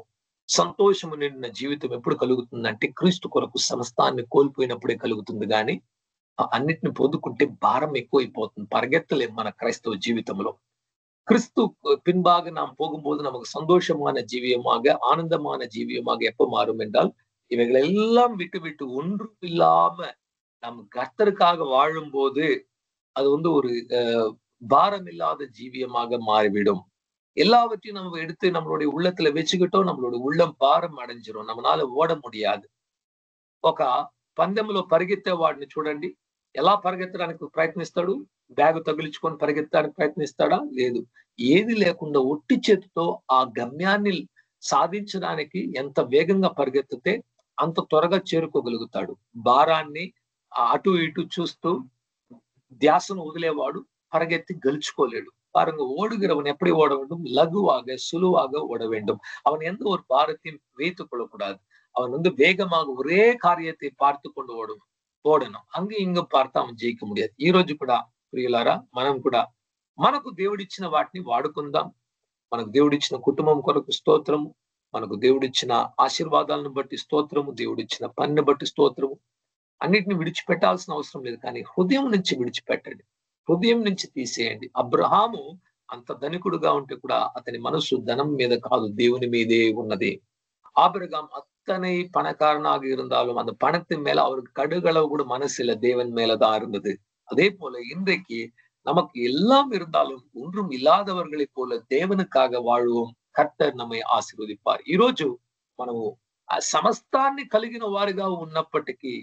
సంతోషము నిండిన జీవితం ఎప్పుడు కలుగుతుందంటే క్రీస్తు కొరకు సమస్తాన్ని కోల్పోయినప్పుడే కలుగుతుంది. కానీ అన్నిటిని పొందుకుంటే భారం ఎక్కువైపోతుంది. పరిగెత్తలేం మన క్రైస్తవ జీవితంలో. கிறிஸ்து பின்பாக நாம் போகும்போது நமக்கு சந்தோஷமான ஜீவியமாக, ஆனந்தமான ஜீவியமாக எப்ப மாறும் என்றால், இவைகள் எல்லாம் விட்டு ஒன்றும் இல்லாம நம் கர்த்தருக்காக வாழும்போது அது ஒரு பாரம் இல்லாத ஜீவியமாக மாறிவிடும். எல்லாவற்றையும் நம்ம எடுத்து நம்மளுடைய உள்ளத்துல வச்சுக்கிட்டோம், நம்மளுடைய உள்ளம் பாரம் అடைஞ்சிரும். நம்மளால ఓడ முடியாது. ఒక పందెంలో పరిగెత్తే వాడిని చూడండి, ఎలా పరిగెత్తడానికి ప్రయత్నిస్తాడు? బ్యాగ్ తగిలించుకొని పరిగెత్తడానికి ప్రయత్నిస్తాడా? లేదు. ఏది లేకుండా ఒట్టి చేతితో ఆ గమ్యాన్ని సాధించడానికి ఎంత వేగంగా పరిగెత్తితే అంత త్వరగా చేరుకోగలుగుతాడు. భారాన్ని అటు ఇటు చూస్తూ ధ్యాసను వదిలేవాడు பரகெத்தி கழிச்சுக்கொள்ளேடும். பாருங்க, ஓடுகிறவன் எப்படி ஓட வேண்டும்? லகுவாக சுலுவாக ஓட வேண்டும். அவன் எந்த ஒரு பாரத்தையும் வைத்துக் கொள்ளக்கூடாது. அவன் வேகமாக ஒரே காரியத்தை பார்த்து கொண்டு ఓడను అంగ ఇంగ పార్తా அவன் జయించ முடியாது. ఈ రోజు కూడా ప్రియులారా, మనం కూడా మనకు దేవుడిచ్చిన వాటిని వాడుకుందాం. మనకు దేవుడిచ్చిన కుటుంబం కొరకు స్తోత్రము, మనకు దేవుడిచ్చిన ఆశీర్వాదాలను బట్టి స్తోత్రము, దేవుడిచ్చిన పనిని బట్టి స్తోత్రము. అన్నిటిని విడిచిపెట్టాల్సిన అవసరం లేదు, కానీ హృదయం నుంచి విడిచిపెట్టండి, హృదయం నుంచి తీసేయండి. అబ్రహాము అంత ధనికుడుగా ఉంటే కూడా అతని మనసు ధనం మీద కాదు, దేవుని మీదే ఉన్నది. ஆபிரகாம் அத்தனை பணக்காரனாக இருந்தாலும் அந்த பணத்தின் மேல அவருக்கு கடுகளவு கூட மனசு இல்ல, தேவன் மேலதான் இருந்தது. அதே போல இன்றைக்கு நமக்கு எல்லாம் இருந்தாலும் ஒன்றும் ఇల్లాదవర్గளைப் పోల దేవునికాக వాழுவோం. కర్తర్ நம்மை ఆశీర్వదింపారు. ఈ రోజు మనము ఆ సమస్తాన్ని కలిగిన వారిగా ఉన్నప్పటికీ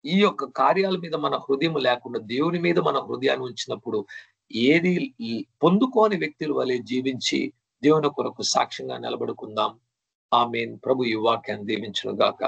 ఈ యొక్క కార్యాల మీద మన హృదయం లేకుండా దేవుని మీద మన హృదయాన్ని ఉంచినప్పుడు ఏది పొందుకోని వ్యక్తుల వలె జీవించి దేవుని కొరకు సాక్ష్యంగా నిలబడుకుందాం. ఆమేన్. ప్రభు ఈ వాక్యాన్ని దీవించును గాక.